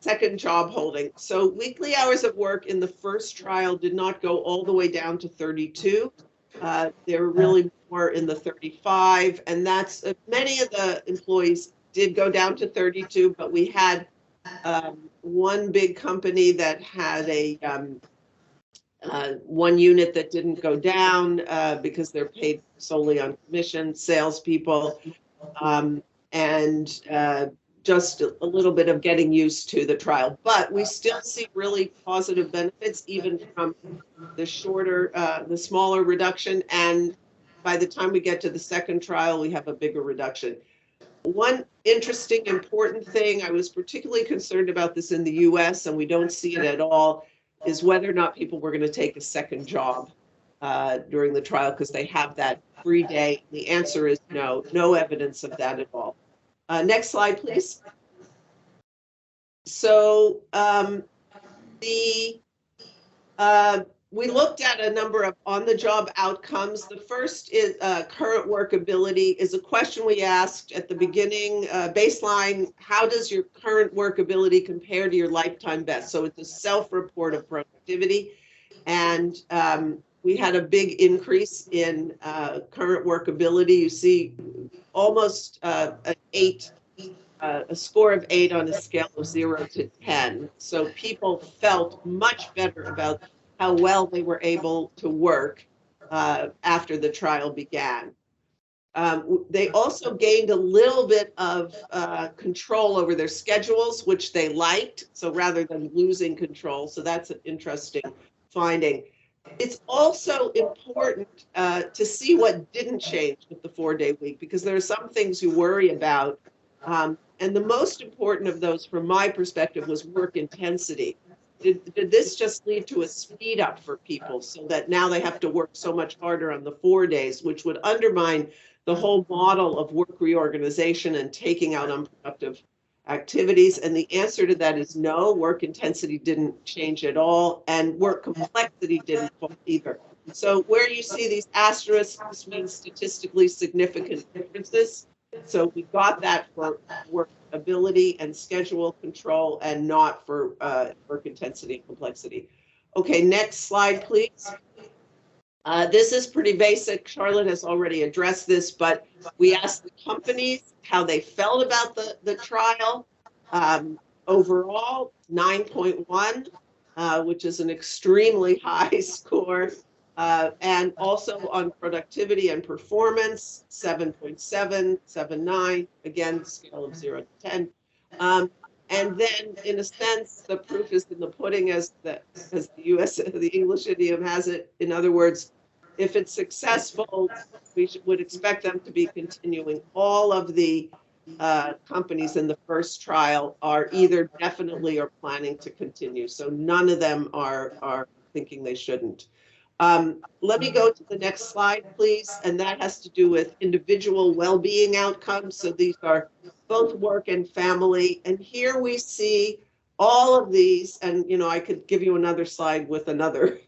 second job holding. So weekly hours of work in the first trial did not go all the way down to 32. They were really more in the 35, and that's many of the employees did go down to 32, but we had one big company that had a one unit that didn't go down because they're paid solely on commission, salespeople, and just a little bit of getting used to the trial. But we still see really positive benefits even from the shorter, the smaller reduction. And by the time we get to the second trial, we have a bigger reduction. One interesting, important thing, I was particularly concerned about this in the US, and we don't see it at all, is whether or not people were going to take a second job during the trial because they have that free day. The answer is no, no evidence of that at all. Next slide, please. So we looked at a number of on-the-job outcomes. The first is current workability is a question we asked at the beginning, baseline, how does your current workability compare to your lifetime best? So it's a self-report of productivity. And we had a big increase in current workability. You see almost an 8, a score of 8 on a scale of 0 to 10. So people felt much better about how well they were able to work after the trial began. They also gained a little bit of control over their schedules, which they liked. So rather than losing control, so that's an interesting finding. It's also important to see what didn't change with the 4-day week, because there are some things you worry about. And the most important of those, from my perspective, was work intensity. Did this just lead to a speed up for people so that now they have to work so much harder on the 4 days, which would undermine the whole model of work reorganization and taking out unproductive activities? And the answer to that is no, work intensity didn't change at all, and work complexity didn't fall either. So where you see these asterisks, this means statistically significant differences. So we got that for work ability and schedule control, and not for work intensity and complexity. Okay, next slide, please. This is pretty basic. Charlotte has already addressed this, but we asked the companies how they felt about the trial. Overall, 9.1, which is an extremely high score. And also on productivity and performance, 7.7, 7.9, again, scale of 0 to 10. And then, in a sense, the proof is in the pudding, as the English idiom has it. In other words, if it's successful, we would expect them to be continuing. All of the companies in the first trial are either definitely or planning to continue. So none of them are thinking they shouldn't. Let me go to the next slide, please. And that has to do with individual well-being outcomes. So these are both work and family. And here we see all of these. And, you know, I could give you another slide with another,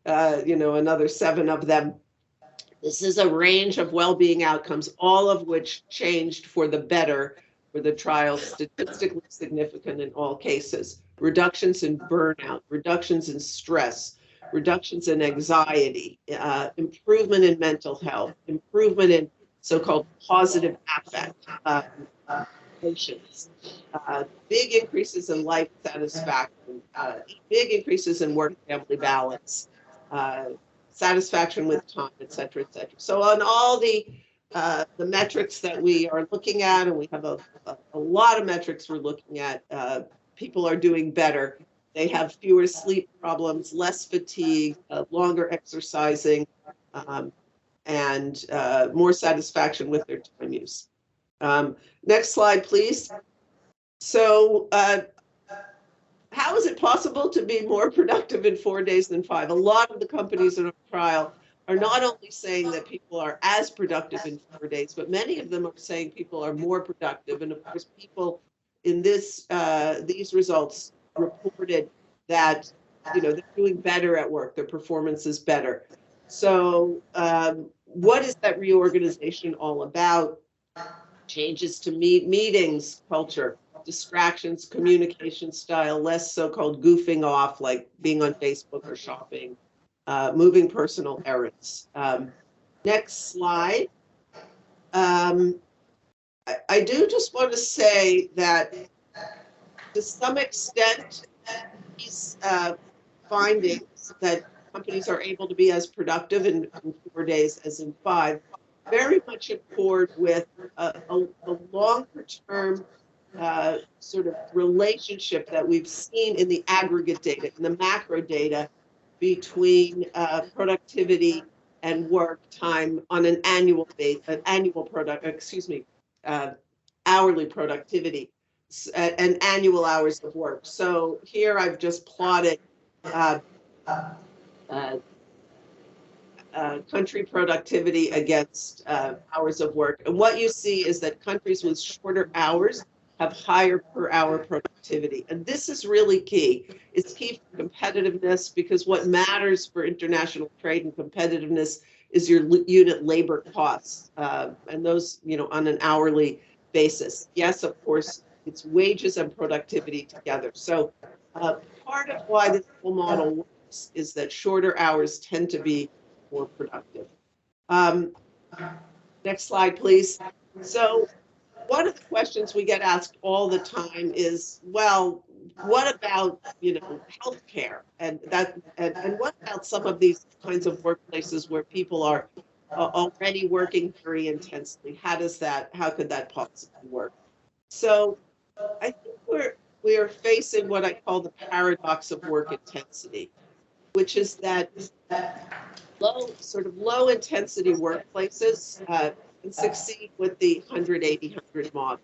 another 7 of them. This is a range of well-being outcomes, all of which changed for the better for the trial, statistically significant in all cases. Reductions in burnout, reductions in stress, reductions in anxiety, improvement in mental health, improvement in so-called positive affect, emotions, big increases in life satisfaction, big increases in work-family balance, satisfaction with time, et cetera, et cetera. So on all the metrics that we are looking at, and we have a lot of metrics we're looking at, people are doing better. They have fewer sleep problems, less fatigue, longer exercising, and more satisfaction with their time use. Next slide, please. So how is it possible to be more productive in 4 days than 5? A lot of the companies in our trial are not only saying that people are as productive in 4 days, but many of them are saying people are more productive. And of course, people in these results reported that, you know, they're doing better at work, their performance is better. So what is that reorganization all about? Changes to meetings, culture, distractions, communication style, less so-called goofing off, like being on Facebook or shopping, moving personal errands. Next slide. I do just want to say that to some extent, these findings that companies are able to be as productive in 4 days as in 5 very much accord with a longer term sort of relationship that we've seen in the aggregate data, in the macro data, between productivity and work time on an annual basis, hourly productivity and annual hours of work. So here I've just plotted country productivity against hours of work. And what you see is that countries with shorter hours have higher per hour productivity. And this is really key. It's key for competitiveness, because what matters for international trade and competitiveness is your unit labor costs, and those, you know, on an hourly basis. Yes, of course, it's wages and productivity together. So part of why this whole model works is that shorter hours tend to be more productive. Next slide, please. So one of the questions we get asked all the time is, well, what about, you know, healthcare, and what about some of these kinds of workplaces where people are already working very intensely? How could that possibly work? So I think we are facing what I call the paradox of work intensity, which is that low intensity workplaces can succeed with the 180-100 model,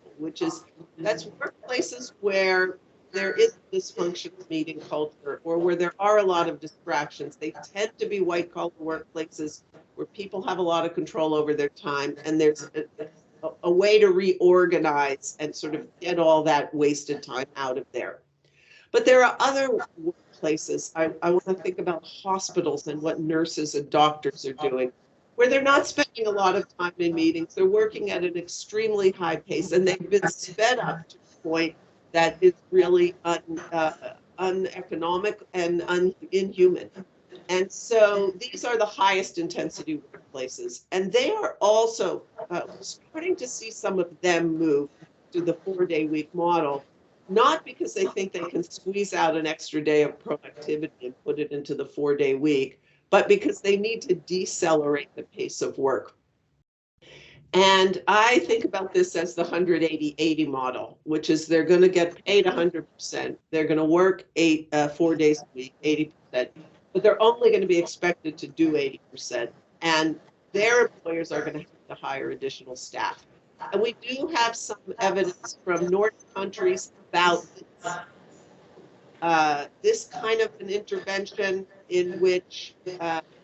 that's workplaces where there is dysfunctional meeting culture, or where there are a lot of distractions. They tend to be white collar workplaces where people have a lot of control over their time, and there's a way to reorganize and sort of get all that wasted time out of there. But there are other workplaces. I want to think about hospitals and what nurses and doctors are doing, where they're not spending a lot of time in meetings. They're working at an extremely high pace, and they've been sped up to a point that is really uneconomic and inhuman. And so these are the highest intensity workplaces. And they are also starting to see some of them move to the 4-day week model, not because they think they can squeeze out an extra day of productivity and put it into the 4-day week, but because they need to decelerate the pace of work. And I think about this as the 180-80 model, which is they're going to get paid 100%. They're going to work 4 days a week, 80%, but they're only going to be expected to do 80%. And their employers are going to have to hire additional staff. And we do have some evidence from Nordic countries about this kind of an intervention, in which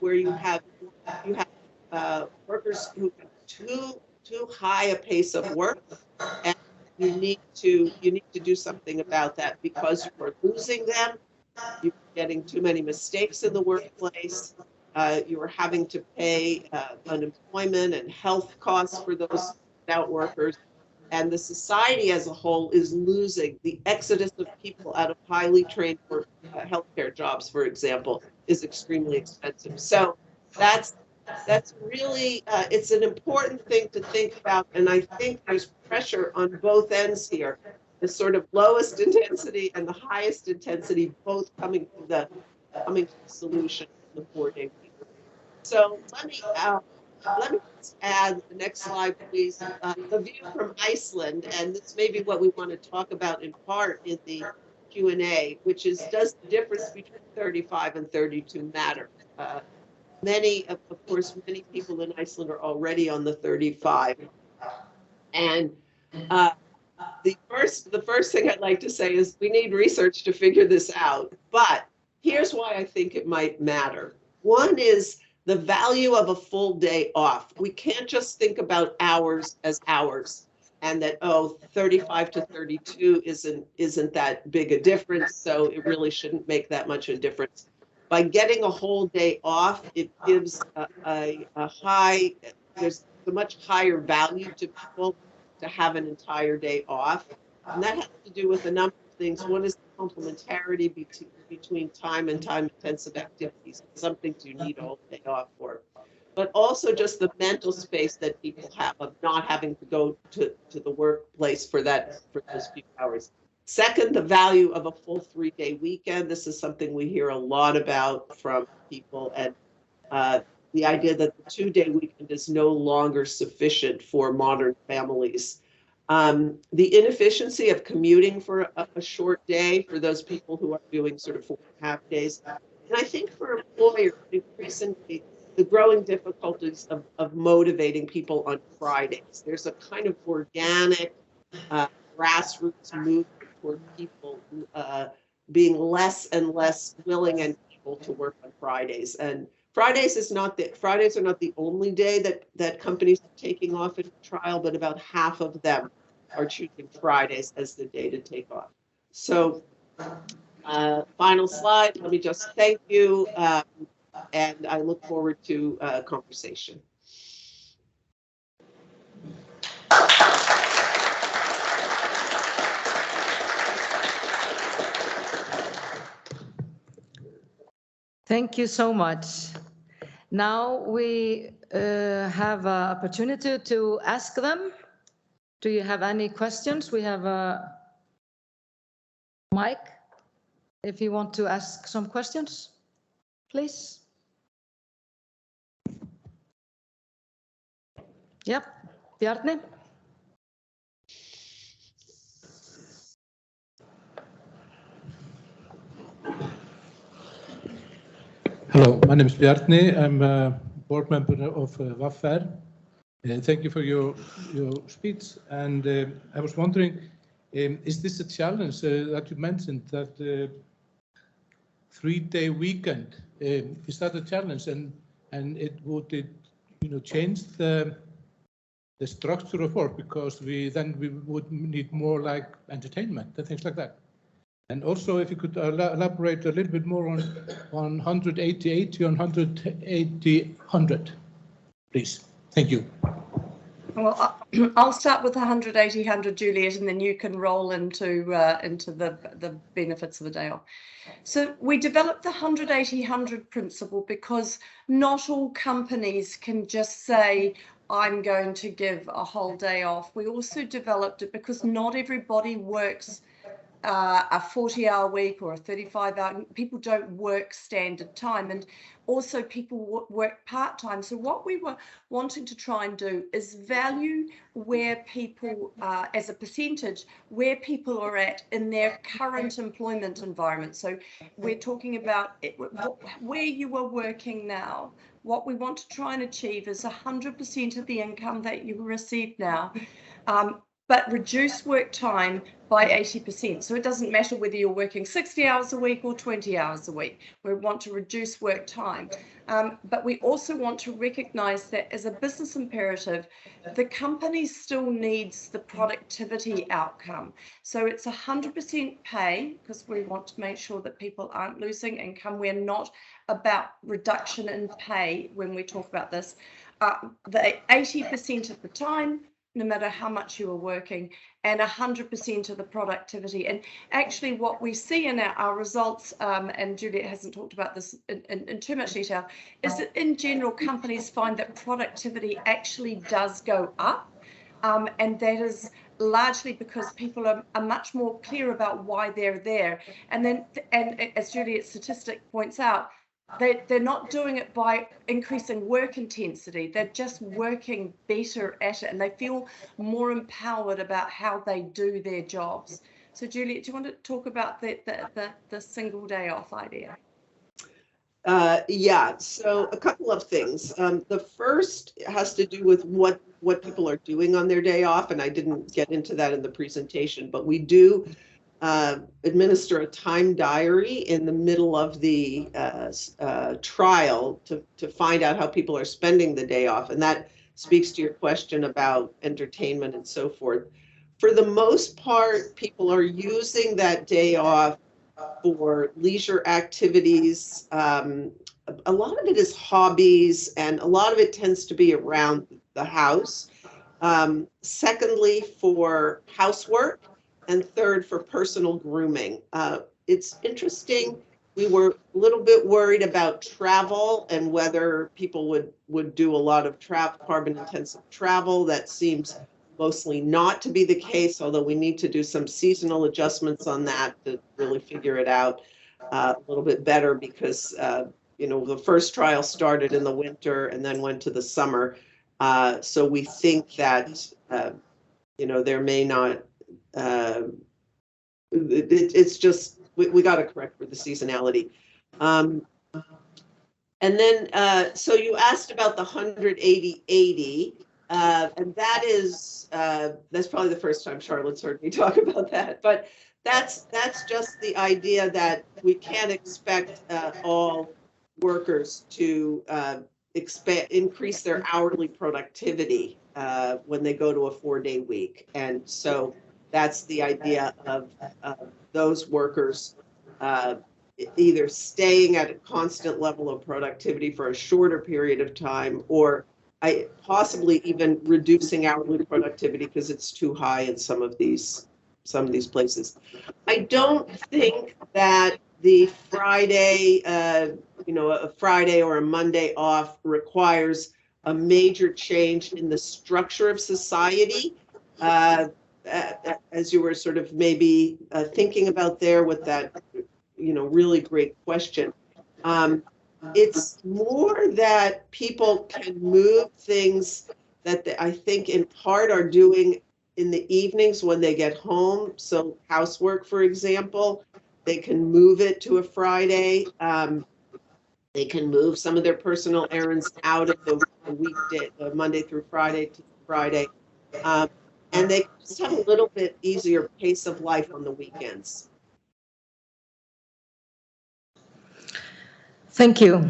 where you have workers who have too high a pace of work, and you need to do something about that, because you are losing them. You're getting too many mistakes in the workplace. You are having to pay unemployment and health costs for those out workers, and the society as a whole is losing. The exodus of people out of highly trained healthcare jobs, for example, is extremely expensive. So that's really it's an important thing to think about, and I think there's pressure on both ends here. The sort of lowest intensity and the highest intensity both coming to the solution in the 4-day week. So let me just add the next slide, please. The view from Iceland, and this may be what we want to talk about in part in the Q&A, which is, does the difference between 35 and 32 matter? Of course, many people in Iceland are already on the 35. And the first thing I'd like to say is we need research to figure this out. But here's why I think it might matter. One is the value of a full day off. We can't just think about hours as hours, and that, oh, 35 to 32 isn't that big a difference, so it really shouldn't make that much a difference. By getting a whole day off, it gives there's a much higher value to people to have an entire day off. And that has to do with a number of things. One is the complementarity between time and time-intensive activities. Some things you need a whole day off for. But also just the mental space that people have of not having to go to the workplace for those few hours. Second, the value of a full 3-day weekend. This is something we hear a lot about from people, and the idea that the 2-day weekend is no longer sufficient for modern families. The inefficiency of commuting for a short day for those people who are doing sort of 4.5 days. And I think for employers, increasingly, the growing difficulties of motivating people on Fridays. There's a kind of organic grassroots movement toward people being less and less willing and able to work on Fridays. And Fridays are not the only day that companies are taking off in trial, but about half of them are choosing Fridays as the day to take off. So final slide, let me just thank you, and I look forward to a conversation. Thank you so much. Now we have an opportunity to ask them. Do you have any questions? We have a mic. If you want to ask some questions, please. Yep, Bjarni. Hello, my name is Bjarni. I'm a board member of VAFR. Thank you for your speech. And I was wondering, is this a challenge that you mentioned, that 3-day weekend? Is that a challenge? And would it change the structure of work, because we would need more like entertainment and things like that? And also, if you could elaborate a little bit more on 180/80 and 180/100, please. Thank you. Well, I'll start with 180/100, Juliet, and then you can roll into the benefits of the day off. So we developed the 180/100 principle because not all companies can just say, I'm going to give a whole day off. We also developed it because not everybody works a 40-hour week or a 35-hour. People don't work standard time, and also people work part-time. So what we were wanting to try and do is value where people, as a percentage, where people are at in their current employment environment. So we're talking about where you are working now. What we want to try and achieve is 100% of the income that you receive now, but reduce work time by 80%. So it doesn't matter whether you're working 60 hours a week or 20 hours a week. We want to reduce work time. But we also want to recognize that as a business imperative, the company still needs the productivity outcome. So it's 100% pay, because we want to make sure that people aren't losing income. We're not about reduction in pay when we talk about this. The 80% of the time, no matter how much you are working, and 100% of the productivity. And actually what we see in our results, and Juliet hasn't talked about this in too much detail, is that in general, companies find that productivity actually does go up. And that is largely because people are much more clear about why they're there. And as Juliet's statistic points out, they're not doing it by increasing work intensity. They're just working better at it, and they feel more empowered about how they do their jobs. So Juliet, do you want to talk about the single day off idea? Yeah, so a couple of things. The first has to do with what what people are doing on their day off, and I didn't get into that in the presentation, but we do administer a time diary in the middle of the trial to find out how people are spending the day off. And that speaks to your question about entertainment and so forth. For the most part, people are using that day off for leisure activities. A lot of it is hobbies, and a lot of it tends to be around the house. Secondly, for housework, and third, for personal grooming. It's interesting. We were a little bit worried about travel and whether people would do a lot of carbon-intensive travel. That seems mostly not to be the case, although we need to do some seasonal adjustments on that to really figure it out a little bit better, because you know, the first trial started in the winter and then went to the summer. So we think that you know, there may not. It's just we got to correct for the seasonality. And then so you asked about the 180-80. And that is, that's probably the first time Charlotte's heard me talk about that, but that's just the idea that we can't expect all workers to increase their hourly productivity when they go to a 4-day week. And so that's the idea of those workers either staying at a constant level of productivity for a shorter period of time, or possibly even reducing hourly productivity because it's too high in some of these places. I don't think that the Friday, you know, a Friday or a Monday off requires a major change in the structure of society, as you were sort of maybe thinking about there with that, you know, really great question. It's more that people can move things that I think in part are doing in the evenings when they get home. So housework, for example, they can move it to a Friday. They can move some of their personal errands out of the weekday, Monday through Friday to Friday. And they just have a little bit easier pace of life on the weekends. Thank you.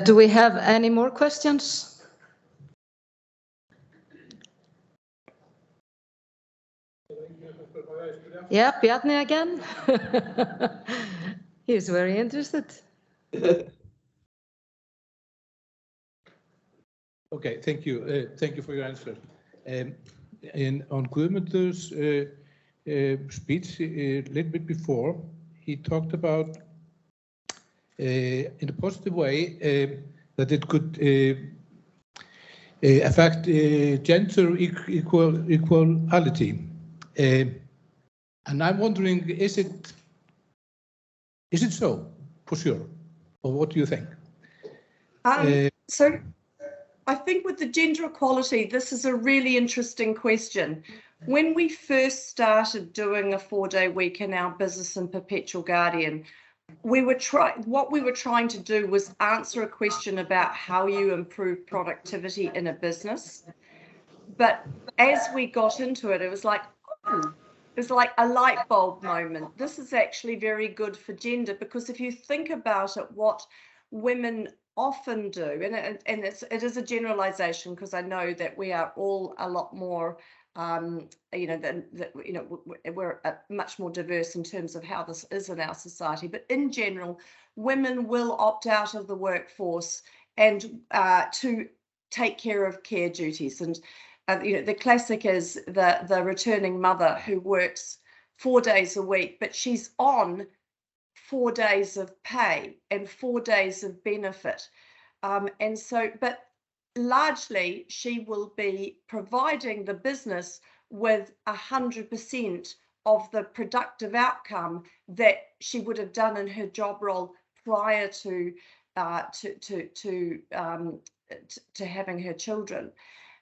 Do we have any more questions? Yeah, Bjarni again. He's very interested. Okay, thank you. Thank you for your answer. On Guðmundur's speech a little bit before, he talked about in a positive way that it could affect gender equality. And I'm wondering, is it so, for sure? Or what do you think? So I think with the gender equality, this is a really interesting question. When we first started doing a 4-day week in our business in Perpetual Guardian, what we were trying to do was answer a question about how you improve productivity in a business. But as we got into it, it was like, it was like a light bulb moment. This is actually very good for gender, because if you think about it, what women often do, and it is a generalization, because I know that we are all a lot more you know, we're much more diverse in terms of how this is in our society. But in general, women will opt out of the workforce and to take care of care duties. And you know, the classic is the returning mother who works 4 days a week, but she's on 4 days of pay and 4 days of benefit. And so, but largely she will be providing the business with 100% of the productive outcome that she would have done in her job role prior to having her children.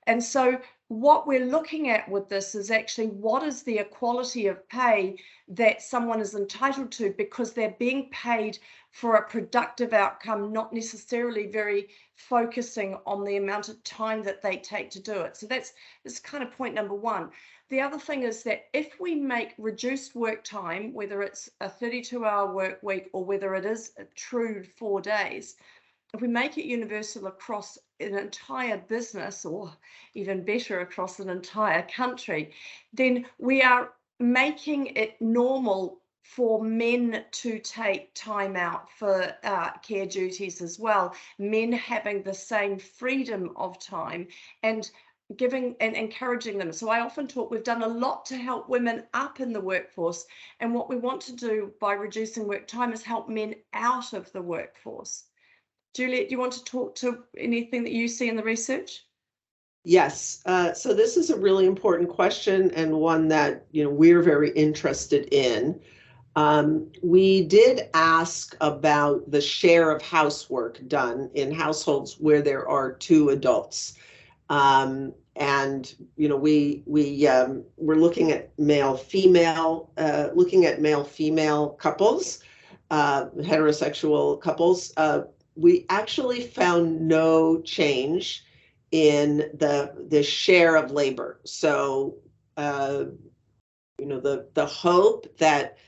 And so what we're looking at with this is actually what is the equality of pay that someone is entitled to, because they're being paid for a productive outcome, not necessarily very focusing on the amount of time that they take to do it. So that's kind of point number one. The other thing is that if we make reduced work time, whether it's a 32-hour work week or whether it is a true 4 days, if we make it universal across an entire business, or even better across an entire country, then we are making it normal for men to take time out for care duties as well, men having the same freedom of time and giving and encouraging them. So I often talk, we've done a lot to help women up in the workforce, and what we want to do by reducing work time is help men out of the workforce. Juliet, do you want to talk to anything that you see in the research? Yes, so this is a really important question, and one that we're very interested in. We did ask about the share of housework done in households where there are 2 adults. And we're looking at male-female couples, heterosexual couples. We actually found no change in the share of labor. So the hope that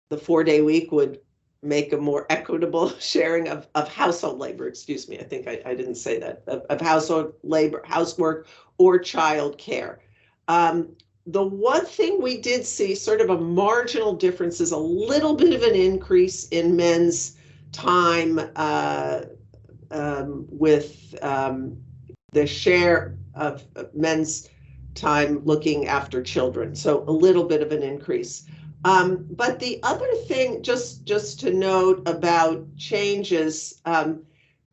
the 4-day week would make a more equitable sharing of household labor, excuse me, I think I didn't say that, of household labor, housework, or child care. The one thing we did see, sort of a marginal difference, is a little bit of an increase in men's time with the share of men's time looking after children. So a little bit of an increase. But the other thing, just to note about changes,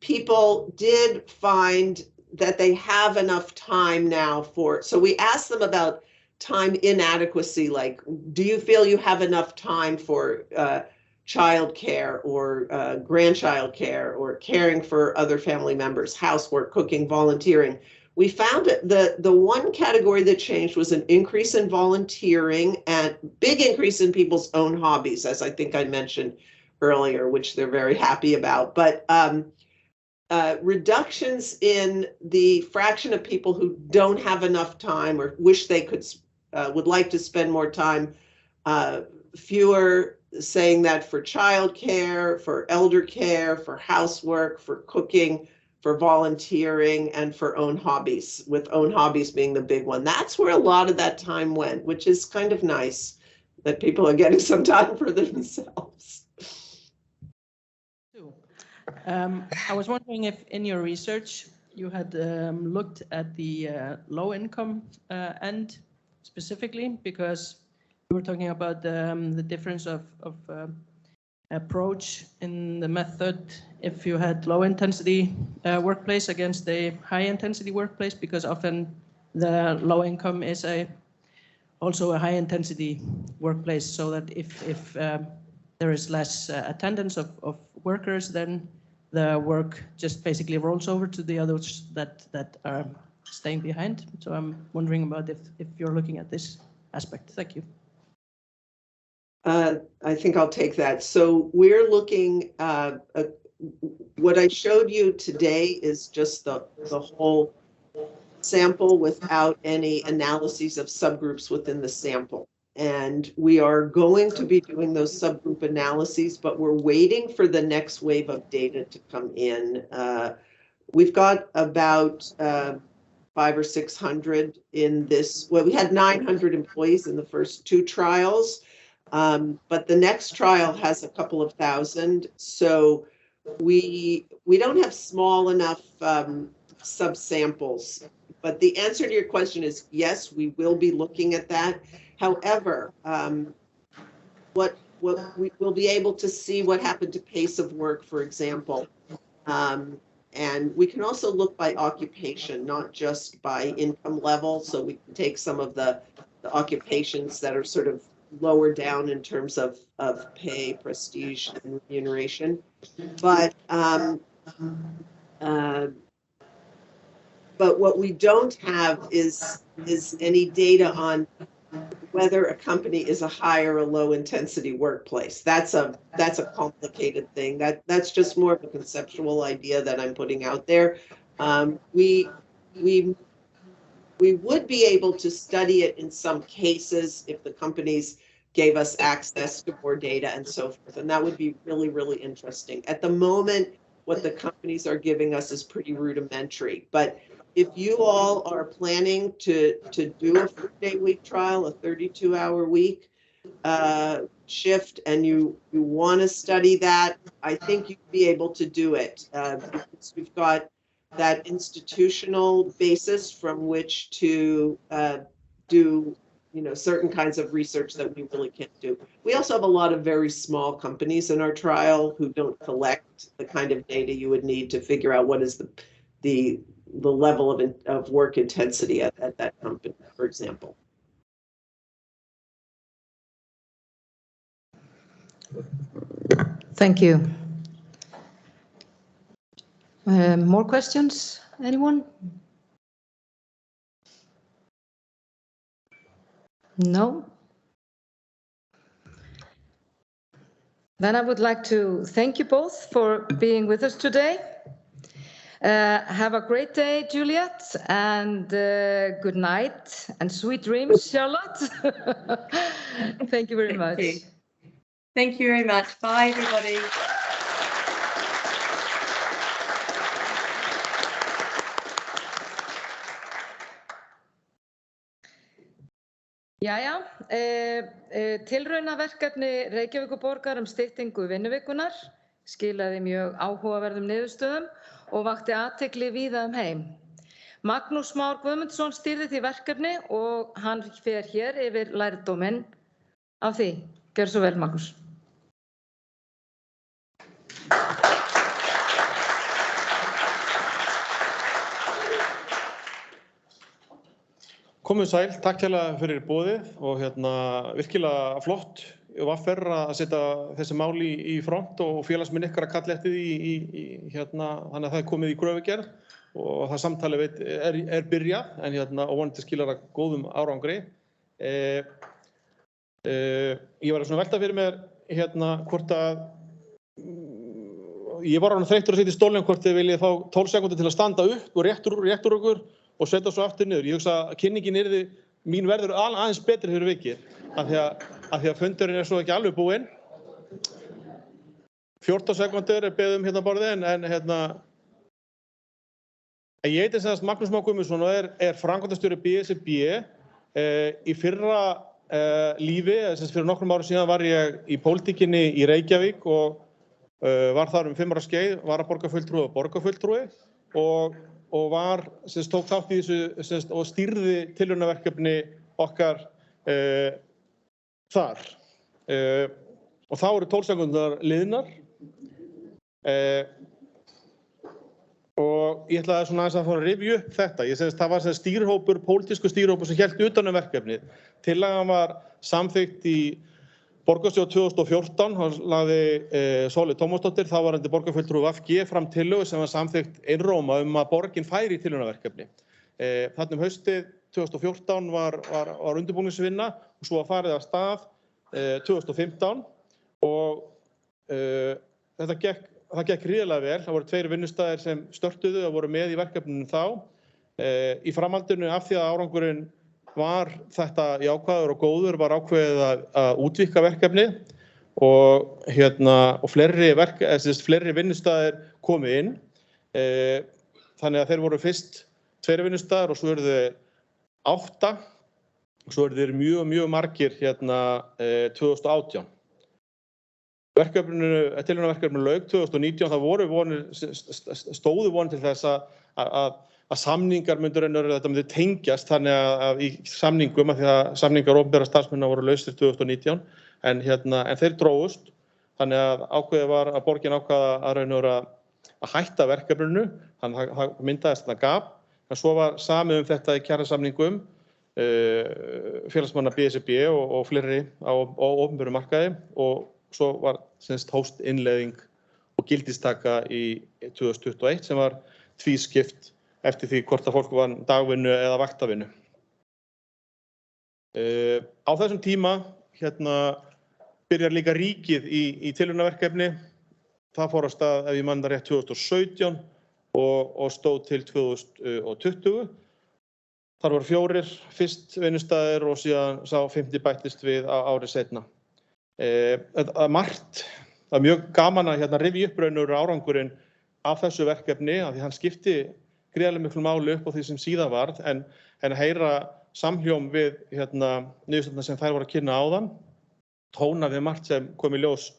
people did find that they have enough time now for, so we asked them about time inadequacy, like, do you feel you have enough time for child care or grandchild care or caring for other family members, housework, cooking, volunteering? We found that the one category that changed was an increase in volunteering and big increase in people's own hobbies, as I think I mentioned earlier, which they're very happy about. But reductions in the fraction of people who don't have enough time or wish they would like to spend more time, fewer saying that for childcare, for elder care, for housework, for cooking, for volunteering, and for own hobbies, with own hobbies being the big one. That's where a lot of that time went, which is kind of nice that people are getting some time for themselves. I was wondering if in your research you had looked at the low income end specifically, because we were talking about the difference of approach in the method if you had low intensity workplace against a high intensity workplace, because often the low income is also a high intensity workplace, so that if there is less attendance of workers, then the work just basically rolls over to the others that are staying behind. So I'm wondering about if you're looking at this aspect. Thank you. I think I'll take that. So we're looking, what I showed you today is just the whole sample without any analyses of subgroups within the sample. And we are going to be doing those subgroup analyses, but we're waiting for the next wave of data to come in. We've got about 500 or 600 in this. Well, we had 900 employees in the first 2 trials, but the next trial has a couple of thousand. So we don't have small enough subsamples. But the answer to your question is yes, we will be looking at that. However, what we will be able to see what happened to pace of work, for example. And we can also look by occupation, not just by income level. So we can take some of the occupations that are sort of lower down in terms of pay, prestige, and remuneration. But but what we don't have is any data on whether a company is a high or a low intensity workplace. That's a complicated thing. That's just more of a conceptual idea that I'm putting out there. We would be able to study it in some cases if the companies gave us access to more data and so forth, and that would be really, really interesting. At the moment, what the companies are giving us is pretty rudimentary, but if you all are planning to do a 4-day-week trial, a 32-hour week shift, and you want to study that, I think you'd be able to do it. Because we've got that institutional basis from which to do certain kinds of research that we really can't do. We also have a lot of very small companies in our trial who don't collect the kind of data you would need to figure out what is the level of work intensity at that company, for example. Thank you. More questions? Anyone? No? Then I would like to thank you both for being with us today. Have a great day, Juliet, and good night and sweet dreams, Charlotte. Thank you very much. Thank you very much. Bye, everybody. Jæja, tilraunaverkefni Reykjavíkurborgar styttingu vinnuvikunnar skilaði mjög áhugaverðum niðurstöðum og vakti athygli víða heim. Magnús Már Guðmundsson stýrði því verkefni og hann fer hér yfir lærdóminn af því. Gjörðu svo vel, Magnús. Komið sæl, takk hérlega fyrir boðið og virkilega flott VR að setja þessi mál í front og félagsmenn ykkar að kalla eftir því þannig að það komið í gröfugerð og það samtali er byrjað en og vonandi skilar það góðum árangri. Ég var að velta fyrir mér hvort að ég var orðinn þreyttur að sitja í stólnum hvort þið viljið fá 12 sekúndur til að standa upp og rétt úr okkur og setja svo aftur niður. Ég hugsa að kynningin mín verður aðeins betri fyrir vikið af því að fundurinn svo ekki alveg búinn. 14 sekúndur beðið borðið en ég heiti sem sagt Magnús Már Guðmundsson og er framkvæmdastjóri BSRB. Í fyrra lífi, fyrir nokkrum árum síðan var ég í pólitíkinni í Reykjavík og var þar 5 ára skeið, varaborgarfulltrúi og borgarfulltrúi og tók þátt í þessu og stýrði tilraunaverkefni okkar þar. Og þá eru 12 sekúndurnar liðnar og ég ætlaði aðeins að fara að rifja upp þetta. Það var stýrihópur, pólitískur stýrihópur sem hélt utan verkefnið. Tillagan var samþykkt í borgarstjórn 2014, hann lagði Sóli Tómasdóttir, þáverandi borgarfulltrúi VG, fram tillögu sem var samþykkt einróma að borgin færi í tilraunaverkefni. Þarna haustið 2014 var undirbúningsvinna og svo var farið af stað 2015 og það gekk gríðarlega vel. Það voru 2 vinnustaðir sem störtuðu og voru með í verkefninu þá. Í framhaldinu af því að árangurinn var þetta jákvæður og góður var ákveðið að útvíkka verkefni og fleiri vinnustaðir komu inn. Þannig að þeir voru fyrst 2 vinnustaðir og svo eru þeir 8 og svo eru þeir mjög margir 2018. Tilraunaverkefninu lauk 2019, það stóðu vonir til þess að samningar þetta myndi tengjast þannig að í samningum af því að samningar opinberra starfsmanna voru lausir 2019 en þeir drógust þannig að ákveðið var að borgin ákvað að hætta verkefninu þannig að það myndaðist þetta gap en svo var samið þetta í kjarasamningum félagsmanna BSRB og fleiri á opinberum markaði og svo var hófst innleiðing og gildistaka í 2021 sem var tvískipt eftir því hvort að fólk var dagvinnu eða vaktavinnu. Á þessum tíma byrjar líka ríkið í tilraunaverkefni. Það fór af stað, ef ég man það rétt, 2017 og stóð til 2020. Þar voru 4 fyrst vinnustaðir og síðan sá 5. bættist við árið seinna. Margt, það mjög gaman að rifja upp raunur árangurinn af þessu verkefni, af því hann skipti gríðarlega miklu máli upp á því sem síðan varð, en að heyra samhljóm við niðurstöðurnar sem þær voru að kynna áðan, tóna við margt sem kom í ljós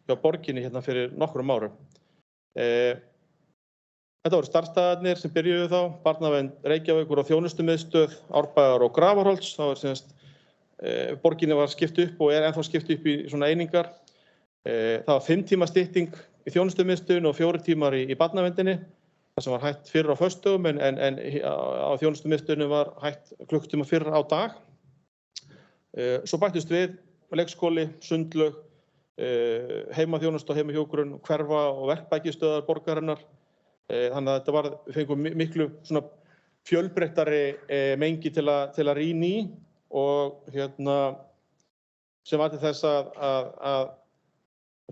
hjá borginni fyrir nokkrum árum. Þetta voru starfsstaðarnir sem byrjuðu þá, Barnavernd Reykjavíkur og Þjónustumiðstöð Árbæjar og Grafarholts. Það var borginni var skipt upp og ennþá skipt upp í svona einingar. Það var 5 tíma stytting í Þjónustumiðstöðinni og 4 tímar í Barnaverndinni. Það sem var hægt fyrr á föstudögum en á Þjónustumiðstöðinni var hægt klukkutíma fyrr á dag. Svo bættust við leikskóli, sundlaug, heimaþjónusta og heimahjúkrun, hverfa og verkbækistöðar borgarinnar. Þannig að við fengum miklu svona fjölbreyttari mengi til að rýna í og sem var til þess að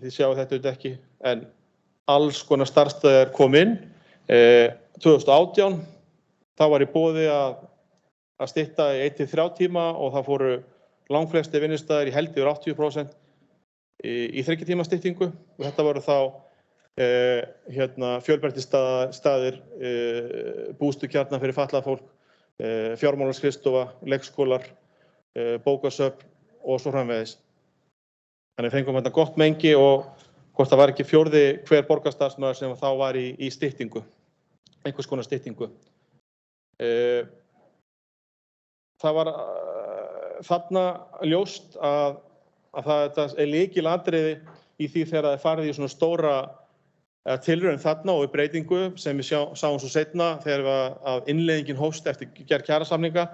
þið sjáu þetta auðvitað ekki, en alls konar starfsstaðir kom inn. 2018 þá var í boði að stytta í 1 til 3 tíma og það fóru langflesti vinnustaðir í held yfir 80% í 3 tíma styttingu og þetta voru þá fjölbreytistaðir, bústukjarnar fyrir fatlað fólk, fjármálaskrifstofa, leikskólar, bókasöfn og svo framvegis. Þannig fengum þetta gott mengi og hvort það var ekki 4. hver borgarstarfsmaður sem þá var í styttingu, einhvers konar styttingu. Það var þarna ljóst að þetta lykilatriði í því þegar það farið í svona stóra tilraun þarna og í breytingu sem við sáum svo seinna þegar að innleiðingin hófst eftir gerð kjarasamninga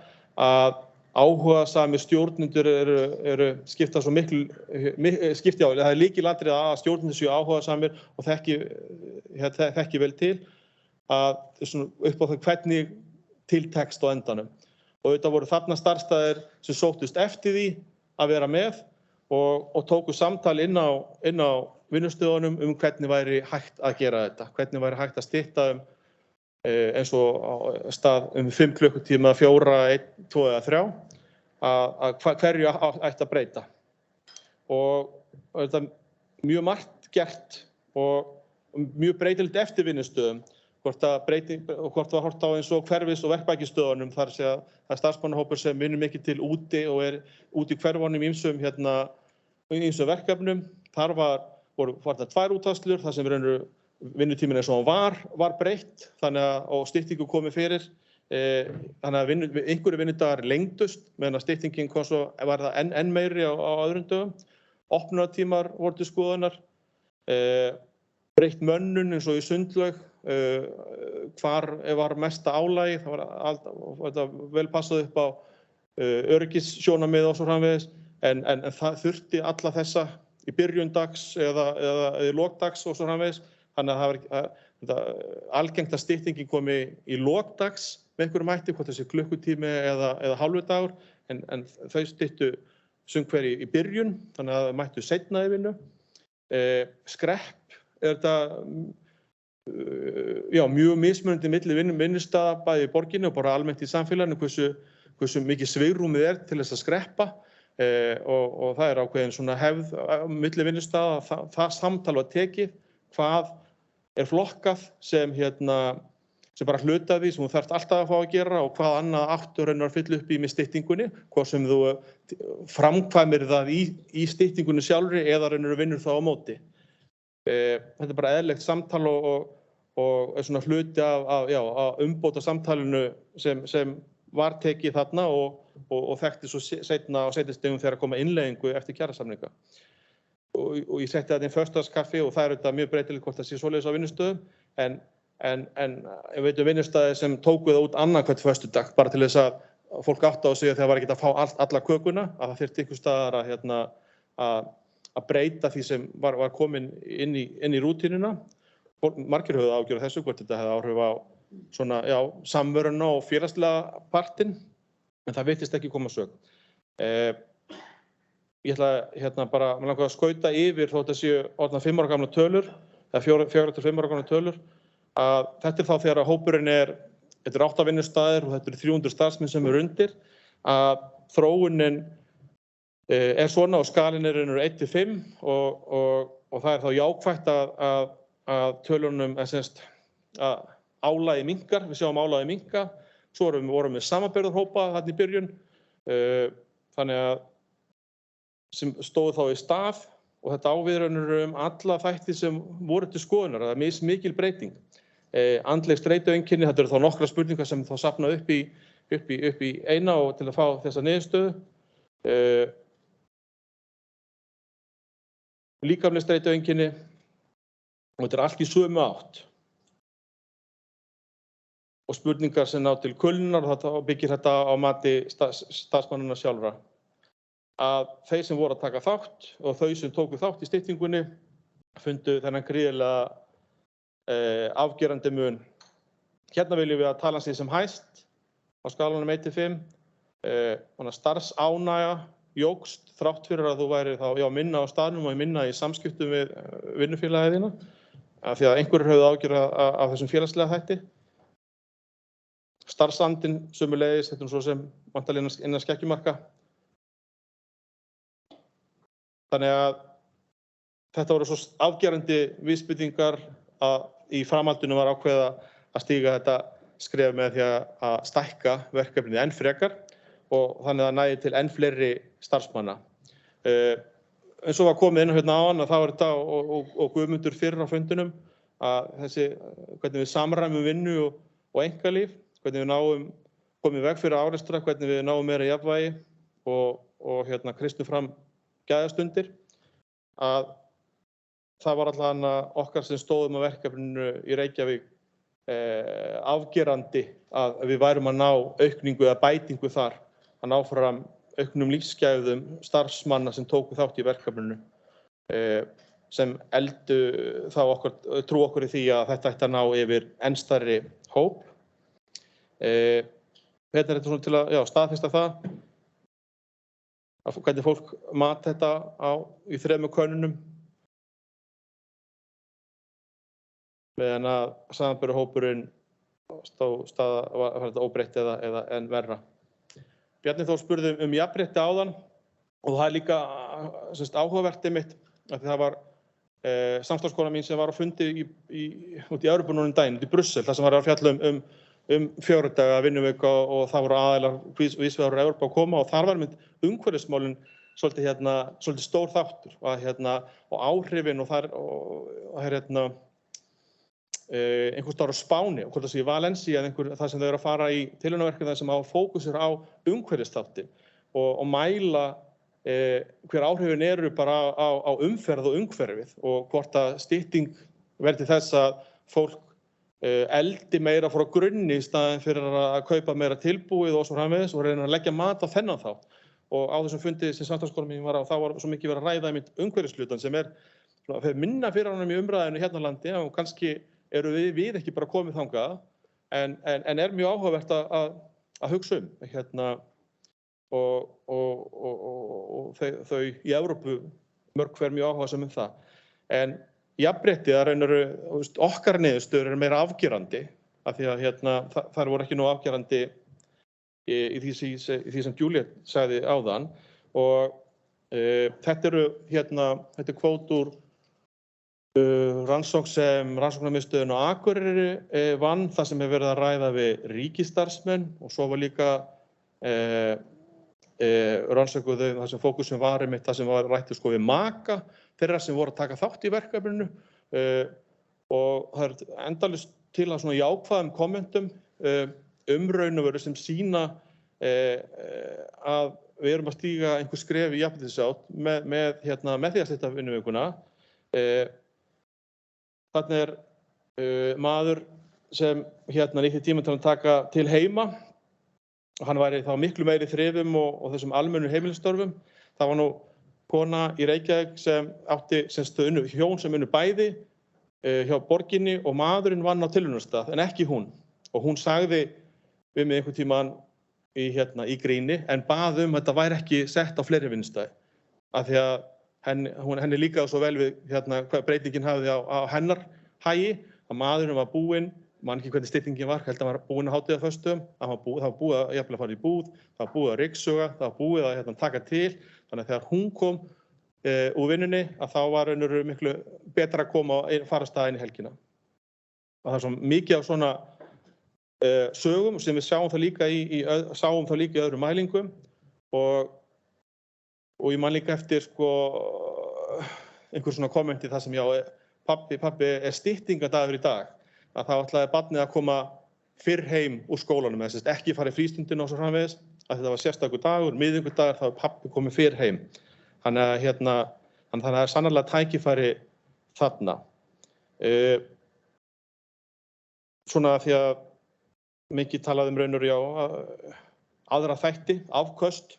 að áhugasamir stjórnendur eru skipta svo miklu það er lykilatriði að stjórnendur séu áhugasamir og þekki vel til að upp á það hvernig til tekst á endanum. Og auðvitað voru þarna starfsstaðir sem sóttust eftir því að vera með og tóku samtal inn á vinnustöðunum hvernig væri hægt að gera þetta, hvernig væri hægt að stytta eins og á stað 5 klukkutíma, 4, 1, 2 eða 3, að hverju ætti að breyta. Og þetta mjög margt gert og mjög breytilegt eftir vinnustöðum, hvort var horft á eins og hverfis- og verkbækistöðunum, þar sé að það er starfsmannahópur sem vinnur mikið til úti og úti í hverfunum í ýmsum verkefnum. Þar voru 2 útfærslur, þar sem vinnutíminn eins og hann var breytt, og styttingu komið fyrir. Þannig að einhverju vinnudagar lengdust, meðan að styttingin kom svo var það enn meiri á öðrum dögum. Opnunartímar voru til skoðunar, breytt mönnun eins og í sundlaug, hvar var mesta álagi, það var vel passað upp á öryggissjónarmið og svo framvegis, en það þurfti alla þessa í byrjun dags eða í lok dags og svo framvegis. Þannig að það var algengt að styttingin komi í lok dags með einhverjum hætti, hvort þessi klukkutími eða hálfur dagur, en þau styttu sum hver í byrjun, þannig að það mættu seinna í vinnu. Skrepp þetta mjög mismunandi milli vinnustaða bæði í borginni og bara almennt í samfélaginu, hversu mikið svigrúmið til þess að skreppa. Og það ákveðin svona hefð milli vinnustaða, það samtal var tekið, hvað flokkað sem bara hluta því sem þú þarft alltaf að fá að gera og hvað annað áttu raunar að fylla upp í með styttingunni, hvað sem þú framkvæmir það í styttingunni sjálfri eða raunar vinnur það á móti. Þetta bara eðlilegt samtal og svona hluti af umbóta samtalinu sem var tekið þarna og þekkti svo seinna á seinni stigum þegar koma innleiðingu eftir kjarasamninga. Og ég setti þetta inn föstudagskaffi og það þetta mjög breytilegt hvort það sé svoleiðis á vinnustöðum, en ég veit vinnustaði sem tóku það út annað hvert föstudag, bara til þess að fólk átti á sig að það var ekki að fá alla kökuna, að það þyrfti einhvers staðar að breyta því sem var komin inn í rútínuna. Margir höfðu áhyggjur af þessu, hvort þetta hefði áhrif á svona, já, samveruna og félagslega partinn, en það virtist ekki koma sög. Ég ætla bara, mér langar að skauta yfir þótt að séu orðnar 5 ára gamla tölur, eða 4 til 5 ára gamla tölur, að þetta þá þegar hópurinn þetta 8 vinnustaðir og þetta 300 starfsmenn sem undir, að þróunin svona og skalinn 1 til 5 og það þá jákvætt að tölunum, að álagið minnkar, við sjáum álagið minnka, svo vorum við samanburðarhópa þarna í byrjun, þannig að sem stóðu þá í stað og þetta áviðraunir alla þætti sem voru til skoðunar, það er mikil breyting. Andleg streitueinkenni, þetta þá nokkra spurningar sem þá safna upp í eina og til að fá þessa niðurstöðu. Líkamleg streitueinkenni og þetta allt í sömu átt. Og spurningar sem ná til kulnunar og byggir þetta á mati starfsmannanna sjálfra. Að þeir sem voru að taka þátt og þau sem tóku þátt í styttingunni fundu þennan gríðarlega afgerandi mun. Hérna viljum við að tala sig sem hæst á skalanum 1 til 5. Starfsánægja jókst þrátt fyrir að þú væri þá minna á staðnum og minna í samskiptum við vinnufélagið þína, af því að einhverjir höfðu áhyggjur af þessum félagslega þætti. Starfsandinn sömuleiðis, þetta svo sem vantarlega innan skekkjumarka. Þannig að þetta voru svo afgerandi vísbendingar að í framhaldinu var ákveðið að stíga þetta skref með því að stækka verkefnið enn frekar og þannig að næði til enn fleiri starfsmanna. Eins og var komið inn hérna áðan að það var þetta og Guðmundur fyrr á fundinum að hvernig við samræmum vinnu og einkalíf, hvernig við náum komið í veg fyrir árekstra, hvernig við náum meira jafnvægi og kreistum fram gæðastundir, að það var allavega okkar sem stóðum að verkefninu í Reykjavík afgerandi að við værum að ná aukningu eða bætingu þar, að ná fram auknum lífsgæðum starfsmanna sem tóku þátt í verkefninu, sem eldu trú okkur í því að þetta ætti að ná yfir enn stærri hóp. Þetta svona til að staðfesta það, hvernig fólk mat þetta í 3 könnunum, meðan að samanburðarhópurinn var þetta óbreytt eða enn verra. Bjarni Þór spurði jafnrétti áðan og það líka áhugavert einmitt, að það var samstarfskona mín sem var á fundi út í Evrópu núna daginn, út í Brussel, þar sem var að fjalla um 4 daga vinnuvika og það voru aðilar víðsvegar úr Evrópu að koma og þar var umhverfismálin svolítið stór þáttur og áhrifin og það einhvers staðar á Spáni og hvort það sé í Valencia eða þar sem þau eru að fara í tilraunaverkefni sem hafa fókusur á umhverfisþáttinn og mæla hver áhrifin eru bara á umferð og umhverfið og hvort að stytting verði þess að fólk eldi meira frá grunni í staðinn fyrir að kaupa meira tilbúið og svo framvegis og reyna að leggja mat á þennan þátt. Og á þessum fundi sem samstarfskona mín var á, þá var svo mikið verið að ræða einmitt umhverfishlutann sem fer minna fyrir honum í umræðinu hérna á landi og kannski eru við ekki bara komið þangað en mjög áhugavert að hugsa og þau í Evrópu mörg hver mjög áhugasöm það. En jafnréttið okkar niðurstöður meira afgerandi af því að þær voru ekki nóg afgerandi í því sem Juliet sagði áðan og þetta er kvót úr rannsókn sem rannsóknarmiðstöðin á Akureyri vann, það sem hefur verið að ræða við ríkisstarfsmenn og svo var líka rannsókuðu það sem fókusum var einmitt það sem var rætt við maka þeirra sem voru að taka þátt í verkefninu og það er endalaust til að svona jákvæðum kommentum raun og veru sem sýna að við erum að stíga einhver skref í jafnréttisátt með því að stytta vinnuvikuna. Þarna maður sem nýtti tíma til að taka til heima og hann væri þá miklu meiri þrifum og þessum almennu heimilisstörfum. Það var nú kona í Reykjavík sem átti hjón sem unnu bæði hjá borginni og maðurinn vann á tilraunastað en ekki hún. og hún sagði við mig einhvern tímann í gríni en bað að þetta væri ekki sett á fleiri vinnustæði af því að henni líkaði svo vel við hvað breytingin hafði á hennar hagi að maðurinn var búinn, man ekki hvernig styttingin var, held að hann var búinn að hátíðarföstum, það var búið að jafnvel að fara í búð, það var búið að ryksuga, það var búið að taka til, þannig að þegar hún kom úr vinnunni að þá var raunverulega miklu betra að koma og fara af stað inn í helgina. Og það er svo mikið af svona sögum sem við sáum það líka í öðrum mælingum og ég man líka eftir einhver svona kommenti það sem pabbi styttingadagur í dag að þá ætlaði barnið að koma fyrr heim úr skólanum eða ekki fara í frístundina og svo framvegis að þetta var sérstakur dagur, miðvikudagur þá pabbi komið fyrr heim. Þannig að það er sannarlega tækifæri þarna. Svona því að mikið talaði raunur aðra þætti, afköst,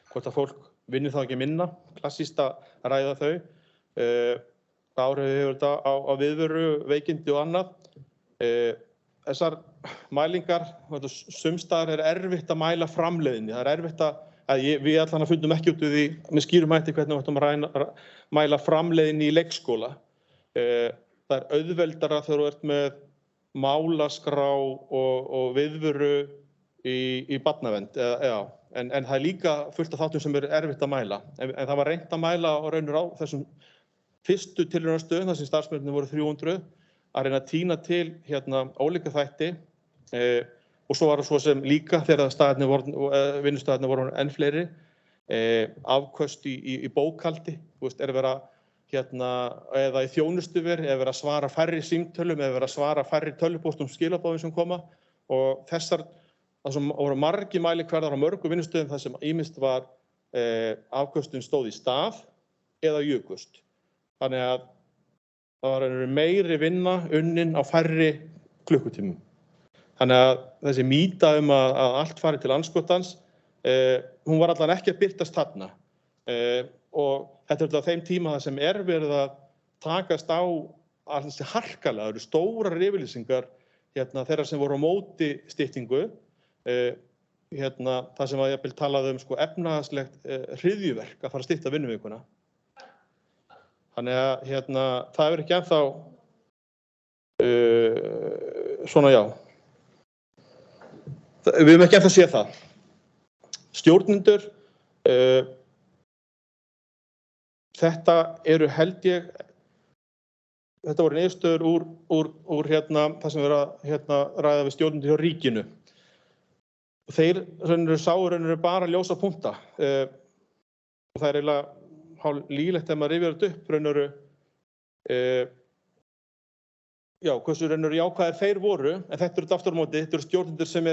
hvort að fólk vinnur þá ekki minna, klassískt að ræða þau. Áhrif hefur þetta á viðveru, veikindi og annað. Þessar mælingar, sumstaðar erfitt að mæla framleiðni. Það erfitt við allan að fundum ekki út við því með skýrum hætti hvernig við ættum að mæla framleiðni í leikskóla. Það auðveldara þegar þú ert með málaskrá og viðveru í barnavernd, en það er líka fullt af þáttum sem erfitt að mæla. En það var reynt að mæla og raunur á þessum fyrstu tilraunastöðum, þar sem starfsmennirnir voru 300, að reyna að tína til ólíka þætti og svo var það svo sem líka þegar vinnustaðirnir voru enn fleiri, afköst í bókhaldi, vera eða í þjónustuver, eða vera að svara færri símtölum, eða vera að svara færri tölvupóstum skilabóðum sem koma og það voru margir mælikvarðar á mörgum vinnustöðum þar sem ýmist var afköstin stóð í stað eða jukust. Þannig að það var meiri vinna unnin á færri klukkutímum. Þannig að þessi mýta að allt fari til andskotans, hún var allan ekki að birtast þarna. Og þetta er á þeim tíma það sem verið að takast á alls harkalega, það eru stórar yfirlýsingar þeirra sem voru á móti styttingu, það sem var jafnvel talað efnahagslegt hryðjuverk að fara að stytta vinnuvikuna. Þannig að það ekki ennþá svona við höfum ekki ennþá séð það. Stjórnendur, þetta held ég, þetta voru niðurstöður úr það sem ræða við stjórnendur hjá ríkinu. Þeir sáu bara ljósa punkta og það eiginlega líglegt þegar maður rifjar þetta upp hversu jákvæðir þeir voru, en þetta aftur á móti, þetta stjórnendur sem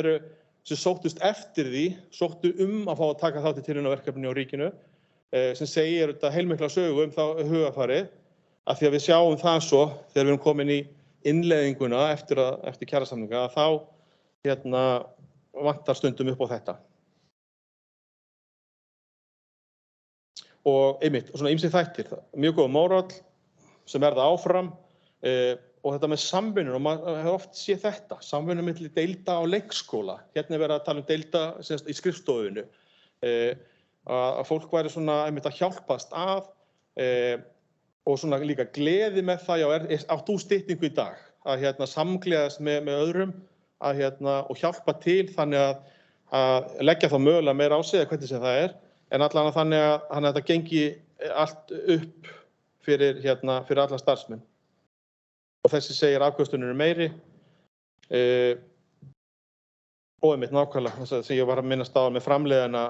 sóttust eftir því, sóttu að fá að taka þátt í tilraunaverkefni á ríkinu, sem segir þetta heilmikla sögu þá hugarfarið, af því að við sjáum það svo þegar við erum komin í innleiðinguna eftir kjarasamninga, að þá vantar stundum upp á þetta. Og einmitt, svona ýmsir þættir, mjög góð mórall sem það áfram og þetta með samvinnu, og maður hefur oft séð þetta, samvinnu milli deilda á leikskóla, verið að tala deilda í skrifstofunu, að fólk væri svona einmitt að hjálpast að og svona líka gleði með það, átt þú styttingu í dag, að samgleðast með öðrum og hjálpa til þannig að leggja þá mögulega meira á sig eða hvernig sem það en allan þannig að þetta gengi allt upp fyrir alla starfsmenn. Og þessi segir afköstunum meiri og einmitt nákvæmlega þess sem ég var að minnast á með framleiðina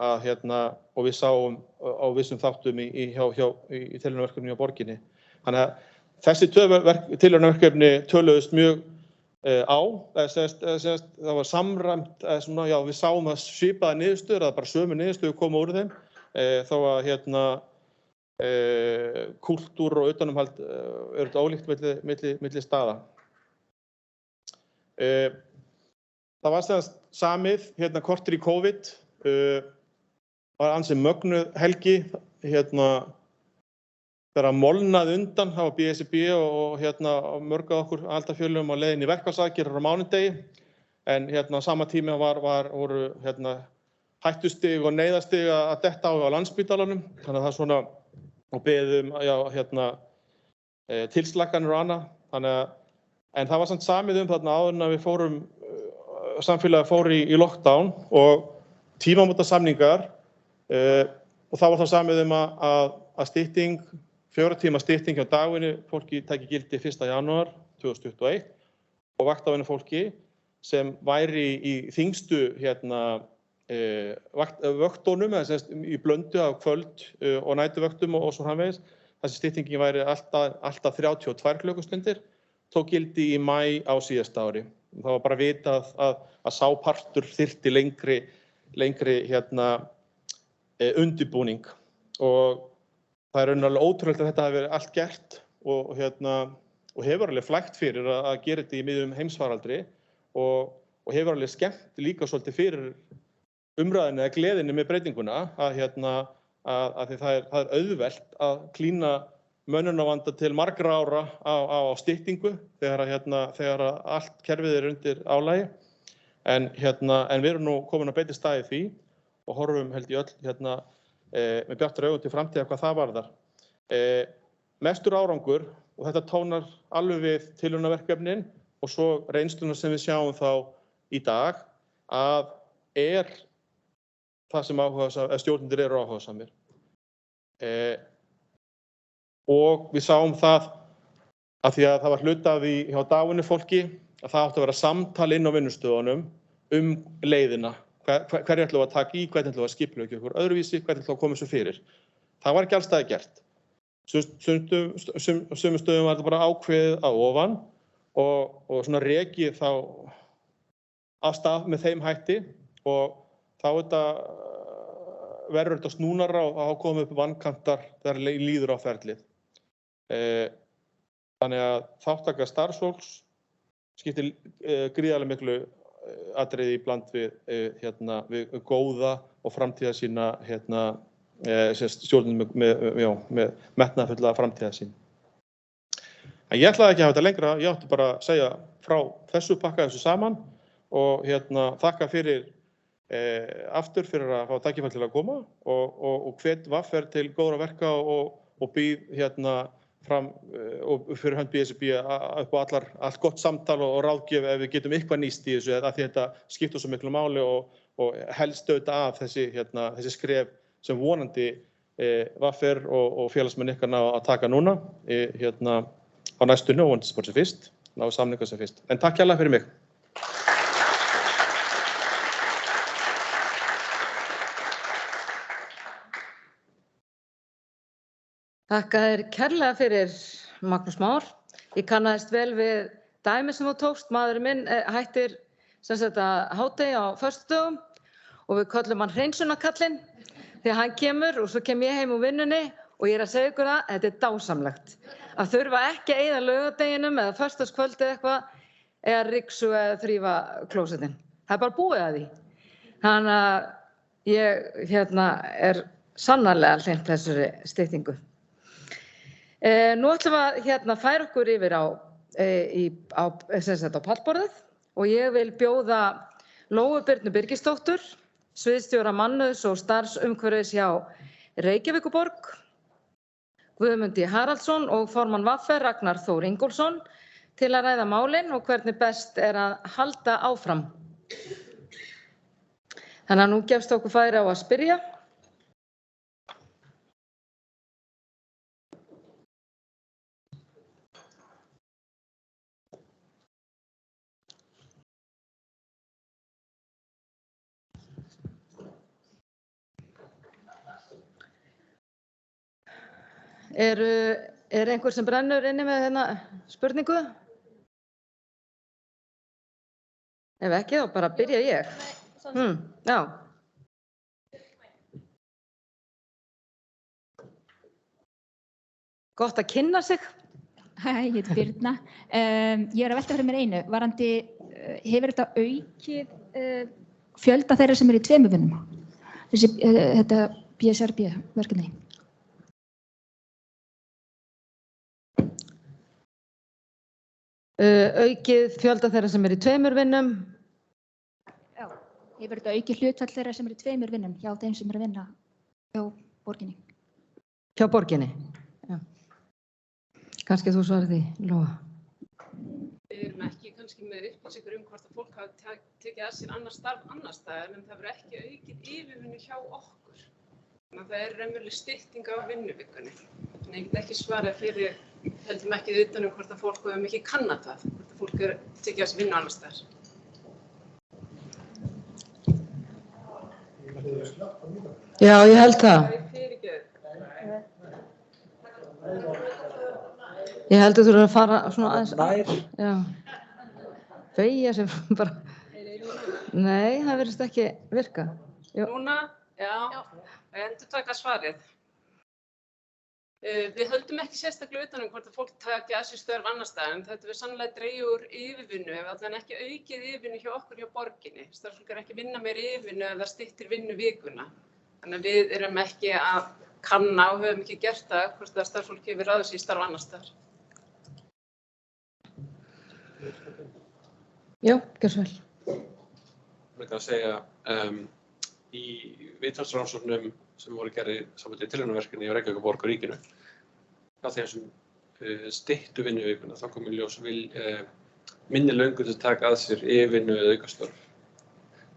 og við sáum á vissum þáttum í tilraunaverkefni á borginni. Þannig að þessi tilraunaverkefni töluðust mjög á, það var samræmt, við sáum að svipaða niðurstöður, að bara sömu niðurstöður koma úr þeim, þó að kúltúr og utanumhald þetta ólíkt milli staða. Það var samið korter í COVID, var ansi mögnuð helgi, þegar molnaði undan, það var BSIB og mörg af okkur aldarfjölum á leiðinni í verkfallsaðgerðir á mánudegi, en á sama tíma voru hættustig og neyðastig að detta á Landspítalanum, þannig að það svona, og beðum tilslakanir og annað, en það var samt samið þarna áður en að við samfélagið fór í lockdown og tímamótasamningar, og það var þá samið að stytting, 4 tíma stytting hjá dagvinnu fólki tæki gildi 1. janúar 2021 og vaktavinnu fólki sem væri í þyngstu vöktunum, eða í blöndu af kvöld- og nætuvöktum og svo framvegis. Þessi styttingin væri alltaf 32 klukkustundir, tók gildi í maí á síðasta ári. Það var bara vitað að sá partur þyrfti lengri undirbúning og það er alveg ótrúlegt að þetta hafi verið allt gert og hefur alveg flækt fyrir að gera þetta í miðjum heimsfaraldri og hefur alveg skemmt líka svolítið fyrir umræðinni eða gleðinni með breytinguna að því það er auðvelt að klína mönnunarvanda til margra ára á styttingu þegar allt kerfið er undir álagi en við erum nú komin að beita staði því og horfum held ég öll með bjartar augum til framtíðar hvað það varðar. Mestur árangur, og þetta tónar alveg við tilraunaverkefnin og svo reynsluna sem við sjáum þá í dag, að það sem stjórnendur eru áhugasamir. Og við sáum það að því að það var hluti af því hjá dagvinnufólki að það átti að vera samtal inn á vinnustöðunum leiðina. Hverju ætlum við að taka í, hvernig ætlum við að skipuleggja okkur öðruvísi, hvernig ætlum við að koma þessu fyrir. Það var ekki alls staðar gert. Sumum stöðum var þetta bara ákveðið að ofan og svona rekið þá af stað með þeim hætti og þá verður þetta snúnara og þá komum upp vankantar þegar líður á ferlið. Þannig að þátttaka starfsfólks skiptir gríðarlega miklu atriði í bland við góða og framtíðarsýna stjórnum með metnaðarfulla framtíðarsýn. En ég ætlaði ekki að hafa þetta lengra, ég átti bara að segja frá þessu, pakka þessu saman og þakka fyrir aftur fyrir að fá tækifæri til að koma og hvet VR til góðra verka og býð fram og fyrir hönd BSIB upp á allt gott samtal og ráðgjöf ef við getum eitthvað nýst í þessu að því þetta skiptir svo miklu máli og helst auðvitað af þessi skref sem vonandi VR og félagsmenn ykkar ná að taka núna á næstunni og vonandi sem fyrst, ná samninga sem fyrst. En takk hérlega fyrir mig. Þakka þér kærlega fyrir, Magnús Már. Ég kannaðist vel við dæmi sem þú tókst. Maðurinn minn hættir hádegi á föstudögum og við köllum hann hreinsunarkallinn þegar hann kemur og svo kem ég heim úr vinnunni og ég er að segja ykkur að þetta er dásamlegt. Að þurfa ekki að eyða laugardeginum eða föstudagskvöldi eða ryksu eða þrífa klósettinn. Það er bara búið að því. Þannig að ég er sannarlega hlynnt þessari styttingu. Nú ætlum við að færa okkur yfir á pallborðið og ég vil bjóða Lóu Birnu Birgisdóttur, sviðsstjóra mannauðs og starfsumhverfis hjá Reykjavíkurborg, Guðmund Haraldsson og formann VR Ragnar Þór Ingólfsson til að ræða málin og hvernig best er að halda áfram. Þannig að nú gefst okkur færi á að spyrja. Er einhver sem brennur inni með spurningu? Ef ekki, þá bara byrja ég. Já. Gott að kynna sig. Hæ, ég heiti Birna. Ég er að velta fyrir mér einu. Hefur þetta aukið fjölda þeirra sem eru í 2 vinnum? Þetta BSRB verkefni. Aukið fjölda þeirra sem í 2 vinnum. Já, hefur þetta aukið hlutfall þeirra sem í 2 vinnum hjá þeim sem að vinna hjá borginni? Hjá borginni, já. Kannski þú svarir því, Lóa. Við erum ekki kannski með upplýsingar hvort að fólk hafa tekið að sér annar starf annar staðar, en það verður ekki aukið yfirvinnu hjá okkur. Þannig að það raunveruleg stytting á vinnuvikunni. En ég get ekki svarað fyrir, heldum ekki utan hvort að fólk hefur mikið kannað það, hvort að fólk tekið að sér vinnu annar staðar. Já, ég held það. Ég held að þú eru að fara svona aðeins nær. Já. Beygja sig bara. Nei, það virðist ekki virka. Núna, já, endurtaka svarið. Við höldum ekki sérstaklega utan hvort að fólk taki að sér störf annar staðar, en þetta við sannlega dregið úr yfirvinnu, ef allan ekki aukið yfirvinnu hjá okkur hjá borginni. Starfsfólk ekki vinna meir yfirvinnu ef það styttir vinnuvikuna. Þannig að við erum ekki að kanna og höfum ekki gert það hvort að starfsfólk hefur ráðið sér í starf annar staðar. Já, gjör svo vel. Ég vil að segja, í viðtalsrannsóknum sem voru gerðir saman í tilraunaverkefni í Reykjavíkurborg og ríkinu, á þeim sem styttu vinnuvikuna, þá kom í ljós minni löngun til að taka að sér yfirvinnu eða aukastörf.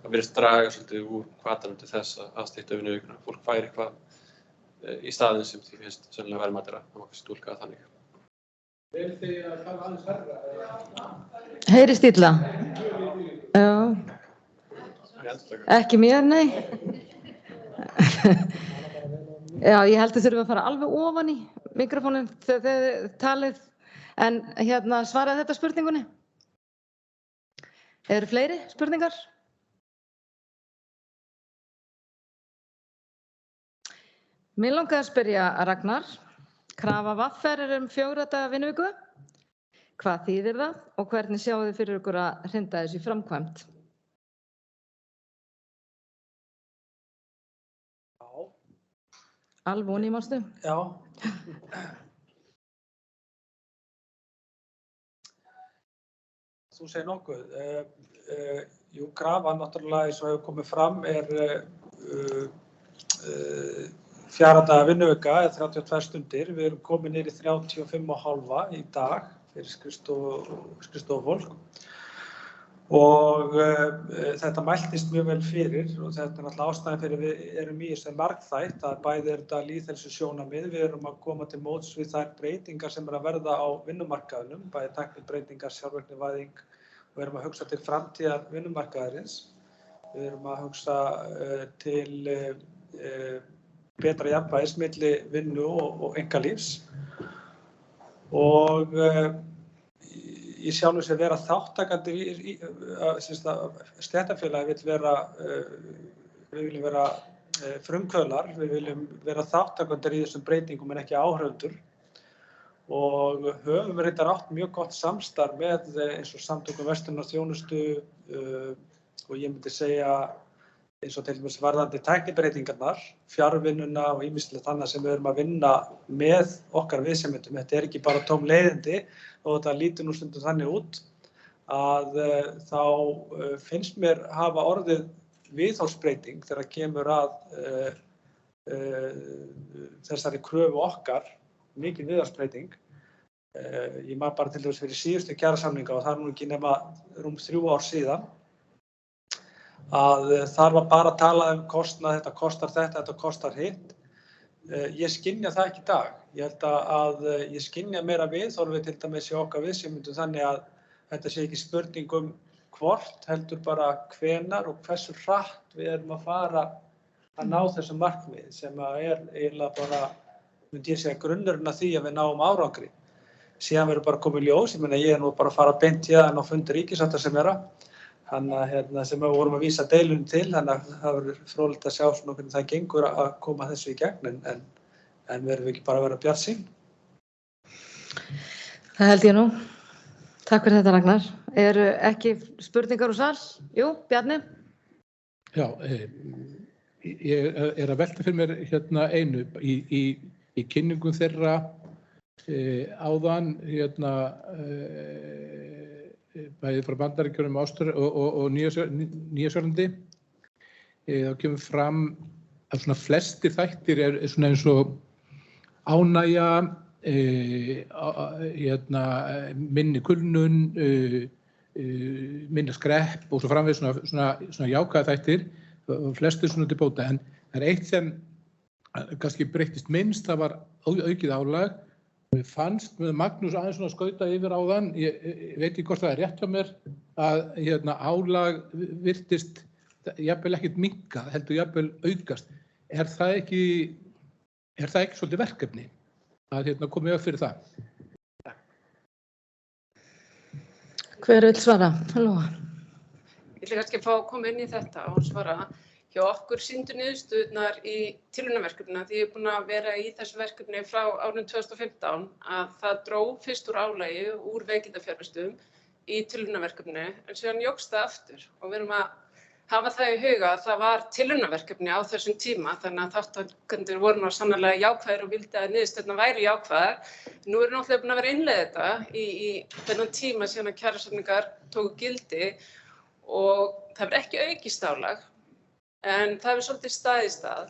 Það virðist draga svolítið úr hvatanum til þess að stytta vinnuvikuna. Fólk fær eitthvað í staðinn sem því finnst sennilega verðmætara, það má kannski túlka það þannig. Vil þið að tala aðeins herra? Heyrist illa? Já. Ekki mér, nei. Já, ég held að þurfum að fara alveg ofan í mikrofónin þegar þið talið. En svaraði þetta spurningunni? Eru fleiri spurningar? Mér langaði að spyrja Ragnar. Krafa VR um 4 daga vinnuviku. Hvað þýðir það og hvernig sjáu þið fyrir ykkur að hrinda þessu í framkvæmd? Já. Alveg í mástu? Já. Þú segir nokkuð. Jú, krafan náttúrulega eins og hefur komið fram 4 daga vinnuvika eða 32 stundir. Við erum komin niður í 35,5 í dag fyrir skrifstofufólk. Og þetta mæltist mjög vel fyrir og þetta náttúrulega ástæðan fyrir við erum í þessu margþætt að bæði þetta lýðheilsusjónarmið, við erum að koma til móts við þær breytingar sem að verða á vinnumarkaðinum, bæði tæknibreytingar, sjálfvirknivæðing og við erum að hugsa til framtíðar vinnumarkaðarins. Við erum að hugsa til betra jafnvægis milli vinnu og einkalífs og í sjálfu sér vera þáttakandi stéttarfélagi við viljum vera frumkvöðlar, við viljum vera þáttakandir í þessum breytingum en ekki áhrifundur og höfum reyndar átt mjög gott samstarf með eins og samtökum verslunar þjónustu og ég myndi segja eins og til dæmis varðandi tæknibreytingarnar, fjarvinnuna og ýmislegt annað sem við erum að vinna með okkar viðsemjendum. Þetta ekki bara tóm leiðindi og þetta lítur nú stundum þannig út að þá finnst mér hafa orðið viðhorfsbreyting þegar kemur að þessari kröfu okkar, mikil viðhorfsbreyting. Ég man bara til dæmis fyrir síðustu kjarasamninga og það nú ekki nema rúm 3 ár síðan að þar var bara að tala kostnað, þetta kostar þetta, þetta kostar hitt. Ég skynja það ekki í dag. Ég held að ég skynja meira viðhorfi til dæmis í okkar viðsemjendum þannig að þetta sé ekki spurning hvort, heldur bara hvenar og hversu hratt við erum að fara að ná þessum markmið sem eiginlega bara, myndi ég segja, grunnurinn að því að við náum árangri. Síðan verður bara komið ljós, ég nú bara að fara beint héðan á fundi ríkissáttasemjara. Þannig sem við vorum að vísa deilunum til, þannig að það verður fróðlegt að sjá svona hvernig það gengur að koma þessu í gegn, en verðum við ekki bara að vera bjartsýn? Það held ég nú. Takk fyrir þetta, Ragnar. Eru ekki spurningar úr sal? Jú, Bjarni? Já, ég að velta fyrir mér einu í kynningum þeirra áðan bæði frá Bandaríkjunum og Nýja-Sjálandi. Þá kemur fram að svona flestir þættir svona eins og ánægja, minni kulnun, minna skrepp og svo framvegis svona jákvæða þættir, flestir svona til bóta. En það eitt sem kannski breyttist minnst, það var aukið álag. Mér fannst með Magnús aðeins svona skauta yfir áðan, ég veit ekki hvort það rétt hjá mér, að álag virtist jafnvel ekkert minnka, heldur jafnvel aukast. Er það ekki svolítið verkefni að koma upp fyrir það? Hver vill svara? Halló. Ég ætla kannski að fá að koma inn í þetta og svara. Hjá okkur sýndu niðurstöðurnar í tilraunaverkefninu, því ég er búin að vera í þessu verkefni frá árinu 2015, að það dró fyrst úr álagi úr veikindafjárfestum í tilraunaverkefni, en síðan jókst það aftur. Og við erum að hafa það í huga að það var tilraunaverkefni á þessum tíma, þannig að þátttakendur voru sannarlega jákvæðir og vildi að niðurstöðurnar væri jákvæðar. Nú erum náttúrulega búin að vera að innleiða þetta í þennan tíma síðan að kjarasamningar tóku gildi og það hefur ekki aukist álag. En það hefur svolítið staðið í stað.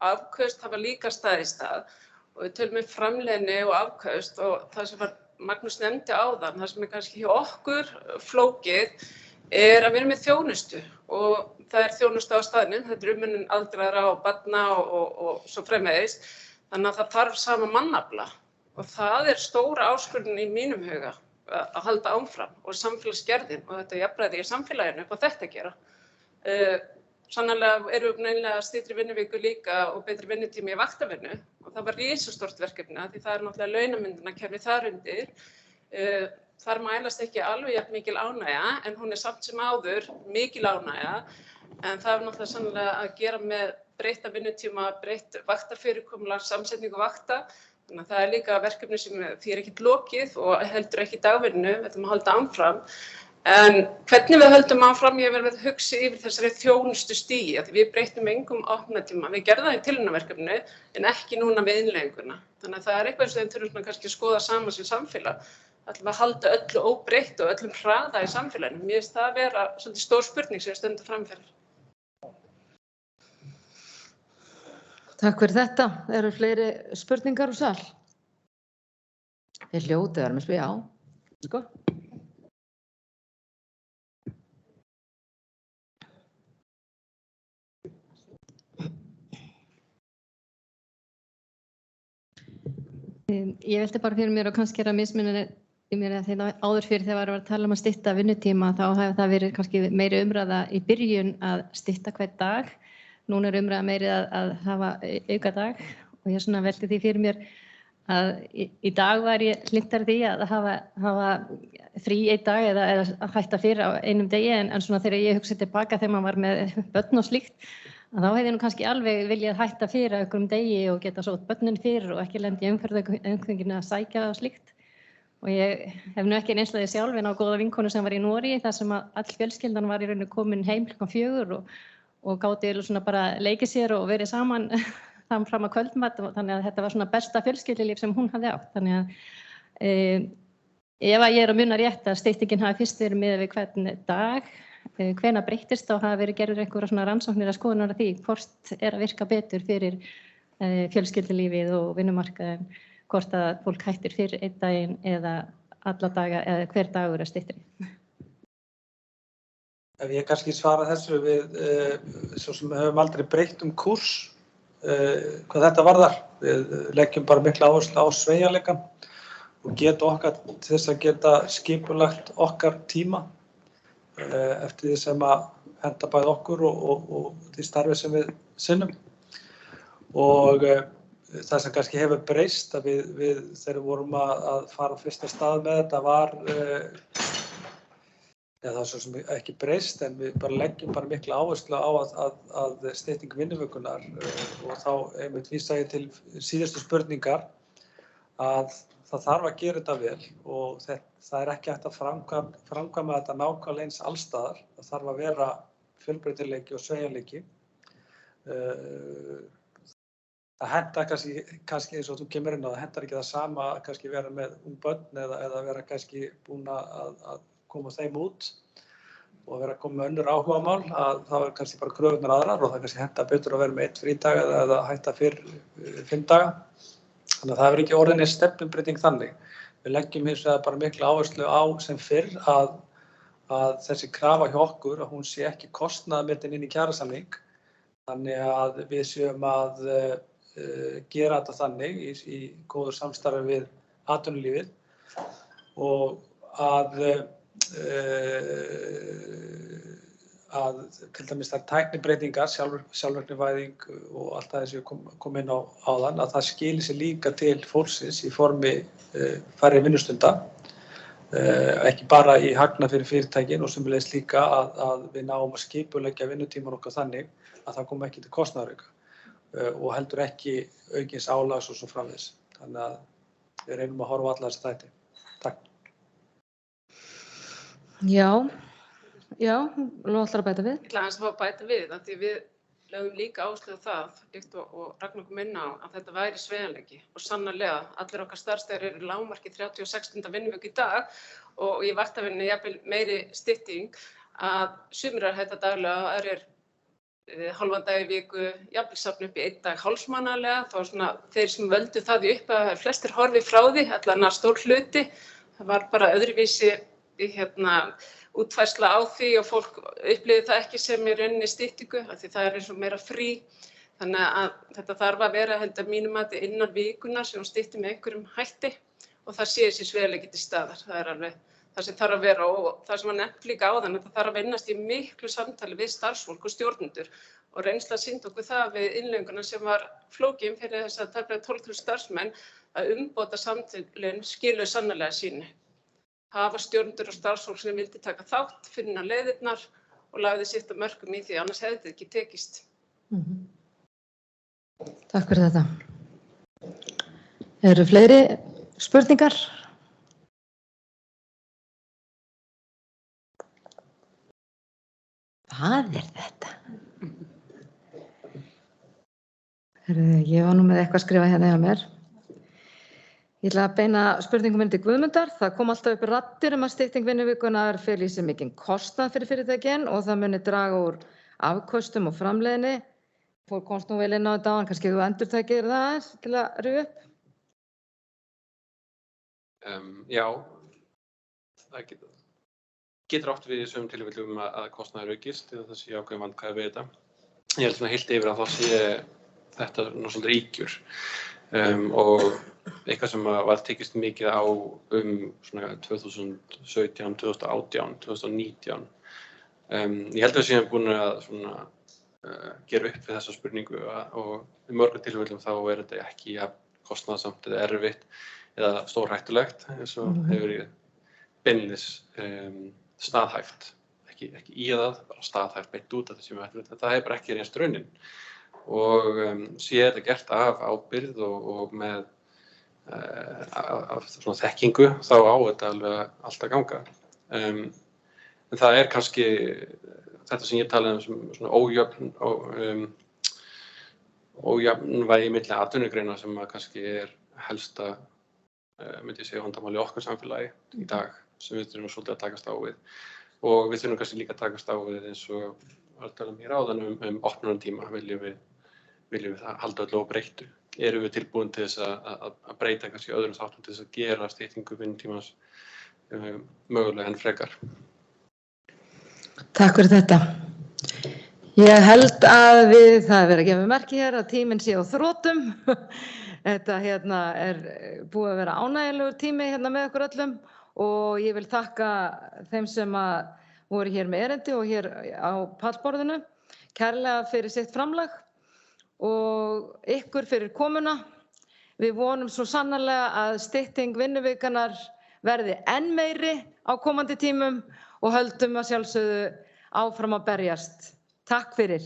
Afköst hafa líka staðið í stað og við tölum framleiðni og afköst og það sem Magnús nefndi áðan, það sem kannski hjá okkur flókið að við erum með þjónustu og það þjónustu á staðnum, þetta umönnun aldraðra og barna og svo framvegis, þannig að það þarf sama mannafla og það stóra áskorun í mínum huga að halda áfram og samfélagsgerðin og þetta jafnræði í samfélaginu upp á þetta að gera. Sannarlega erum við neinlega styttri vinnuviku líka og betri vinnutími í vaktavinnu og það var risastórt verkefni því það náttúrulega launamyndunarkerfi þar undir. Þar mælast ekki alveg jafn mikil ánægja en hún samt sem áður mikil ánægja en það er náttúrulega sannarlega að gera með breytta vinnutíma, breytt vaktafyrirkomulag, samsetningu vakta. Þannig að það líka verkefni sem því ekkert lokið og heldur ekki dagvinnu, við ætlum að halda áfram. En hvernig við höldum áfram, ég verið að hugsa yfir þessari þjónustu stigi, því við breyttum engum opnatíma. Við gerðum það í tilraunaverkefninu en ekki núna við innleiðinguna. Þannig að það eitthvað sem við þurfum kannski að skoða saman sem samfélag. Ætlum að halda öllu óbreytt og öllum hraða í samfélaginu. Mér finnst það að vera svolítið stór spurning sem við stöndum framfyrir. Takk fyrir þetta. Eru fleiri spurningar úr sal? Ég hljóti með spila á. Sko. Ég velti bara fyrir mér og kannski að mismunni í mér að þegar áður fyrir þegar var að tala að stytta vinnutíma þá hefði það verið kannski meiri umræða í byrjun að stytta hvern dag. Núna umræða meiri að hafa auka dag og ég svona velti því fyrir mér að í dag var ég hlynntari því að hafa frí einn dag eða að hætta fyrir á einum degi en svona þegar ég hugsaði tilbaka þegar maður var með börn og slíkt að þá hefði nú kannski alveg viljað hætta fyrir einhverjum degi og geta sótt börnin fyrir og ekki lendi umferðarumhverfinu að sækja og slíkt. Og ég hef nú ekki reynslu af því sjálf en á góða vinkonu sem var í Noregi þar sem að all fjölskyldan var í raun komin heim klukkan 4 og gátu svona bara leikið sér og verið saman fram að kvöldmat þannig að þetta var svona besta fjölskyldulíf sem hún hafði átt. Þannig að ef ég að muna rétt að styttingin hafi fyrst verið miðað við hvern dag hvenær breyttist þá hafa verið gerður einhverjar svona rannsóknir að skoðunar af því hvort að virka betur fyrir fjölskyldulífið og vinnumarkaðinn, hvort að fólk hættir fyrir einn daginn eða alla daga eða hver dagur styttri. Ef ég kannski svara þessu við svo sem höfum aldrei breytt kúrs hvað þetta varðar. Við leggjum bara mikla áherslu á sveigjanleikann og getu okkar til þess að geta skipulagt okkar tíma eftir því sem að henta bæði okkur og því starfi sem við sinnum. Og það sem kannski hefur breyst að við þegar við vorum að fara á fyrsta stað með þetta var það er svo sem ekki breyst en við bara leggjum bara mikla áherslu á að styttingu vinnuvikunnar og þá einmitt vísa ég til síðustu spurningar að það þarf að gera þetta vel og það er ekki hægt að framkvæma þetta nákvæmlega eins allstaðar. Það þarf að vera fjölbreytileiki og sveigjanleiki. það hentar kannski eins og þú kemur inn á, það hentar ekki það sama kannski vera með börn eða vera kannski búin að koma þeim út og vera að koma með önnur áhugamál, að það kannski bara kröfurnar aðrar og það kannski hentar betur að vera með 1 frídag eða hætta fyrr 5 daga. Þannig að það hefur ekki orðinni stefnubreyting þannig. Við leggjum hins vegar bara mikla áherslu á sem fyrr að þessi krafa hjá okkur, að hún sé ekki kostnaðarmetin inn í kjarasamning, þannig að við séum að gera þetta þannig í góðu samstarfi við atvinnulífið og að til dæmis þær tæknibreytingar, sjálfvirknivæðing og allt það sem við komum inn á áðan, að það skili sér líka til fólksins í formi færri vinnustunda. Ekki bara í hagnað fyrir fyrirtækin og sömuleiðis líka að við náum að skipuleggja vinnutíman okkar þannig að það komi ekki til kostnaðarauka og heldur ekki aukins álags og svo framvegis. Þannig að við reynum að horfa á alla þessa þætti. Takk. Já, ætlar að bæta við? Ég ætla aðeins að fá að bæta við, af því við lögum líka áherslu á það, líkt og Ragnar kom inn á, að þetta væri sveigjanleiki og sannarlega allir okkar starfsstæður eru lágmarki 36. vinnuviku í dag og ég vakti af henni jafnvel meiri stytting að sumir hætta daglega, aðrir hálfan dag í viku, jafnvel safna upp í 1 dag hálfsmánaðarlega, þá svona þeir sem völdu það í upp að flestir horfi frá því, allan að stór hluti, það var bara öðruvísi útfærsla á því og fólk upplifði það ekki sem í rauninni styttingu af því það eins og meira frí. Þannig að þetta þarf að vera heldur mínum mati innan vikunnar sem hún stytti með einhverjum hætti og það sé þessi sveigjanleiki til staðar. Það er alveg það sem þarf að vera og það sem var nefnt líka áðan, það þarf að vinnast í miklu samtali við starfsfólk og stjórnendur og reynsla sýndi okkur það við innleiðinguna sem var flókin fyrir þess að tæplega 12 starfsmenn að umbóta samtalin skiluðu sannarlega sínu. Hafa stjórnendur og starfsfólk sem vildi taka þátt, finna leiðirnar og lagði sitt af mörkum í því, annars hefði þetta ekki tekist. Takk fyrir þetta. Eru fleiri spurningar? Hvað er þetta? Ég var nú með eitthvað að skrifa hérna hjá mér. Ég ætla að beina spurningum minni til Guðmundar. Það kom alltaf upp raddir að stytting vinnuvikunnar feli í sér mikinn kostnað fyrir fyrirtækin og það muni draga úr afköstum og framleiðni. Fólk komst nú vel inn á þetta áðan, kannski þú endurtækir það aðeins til að rifja upp? Já, það getur oft við í sumum tilfellum að kostnaður aukist eða það sé ákveðin vandkvæði við þetta. Ég held svona heilt yfir að þá sé þetta svolítið ríkjur og eitthvað sem var tekist mikið á svona 2017, 2018, 2019. Ég held að við séum búin að svona, gera upp við þessa spurningu og í mörgum tilfellum þá er þetta ekki kostnaðarsamt eða erfitt eða stórhættulegt eins og hefur verið beinlínis staðhæft, ekki í það, bara staðhæft beint út af þessi hættulegt. Það hefur bara ekki reynst raunin og sé þetta gert af ábyrgð og með af svona þekkingu þá á þetta alveg allt að ganga. En það er kannski þetta sem ég talaði sem svona ójöfnvægi milli atvinnugreina sem kannski er helsta myndi ég segja vandamál í okkar samfélagi í dag sem við þurfum svolítið að takast á við og við þurfum kannski líka að takast á við eins og að tala mér áðan opnunartíma viljum við það halda öllu óbreyttu. Erum við tilbúin til þess að breyta kannski öðrum þáttum til þess að gera styttingu vinnutímans mögulega en frekar. Takk fyrir þetta. Ég held að það er verið að gefa merki hér að tíminn sé á þrotum. Þetta er búið að vera ánægjulegur tími með okkur öllum og ég vil þakka þeim sem voru hér með erindi og hér á pallborðinu kærlega fyrir sitt framlag og ykkur fyrir komuna. Við vonum svo sannarlega að stytting vinnuvikunnar verði enn meiri á komandi tímum og höldum að sjálfsögðu áfram að berjast. Takk fyrir.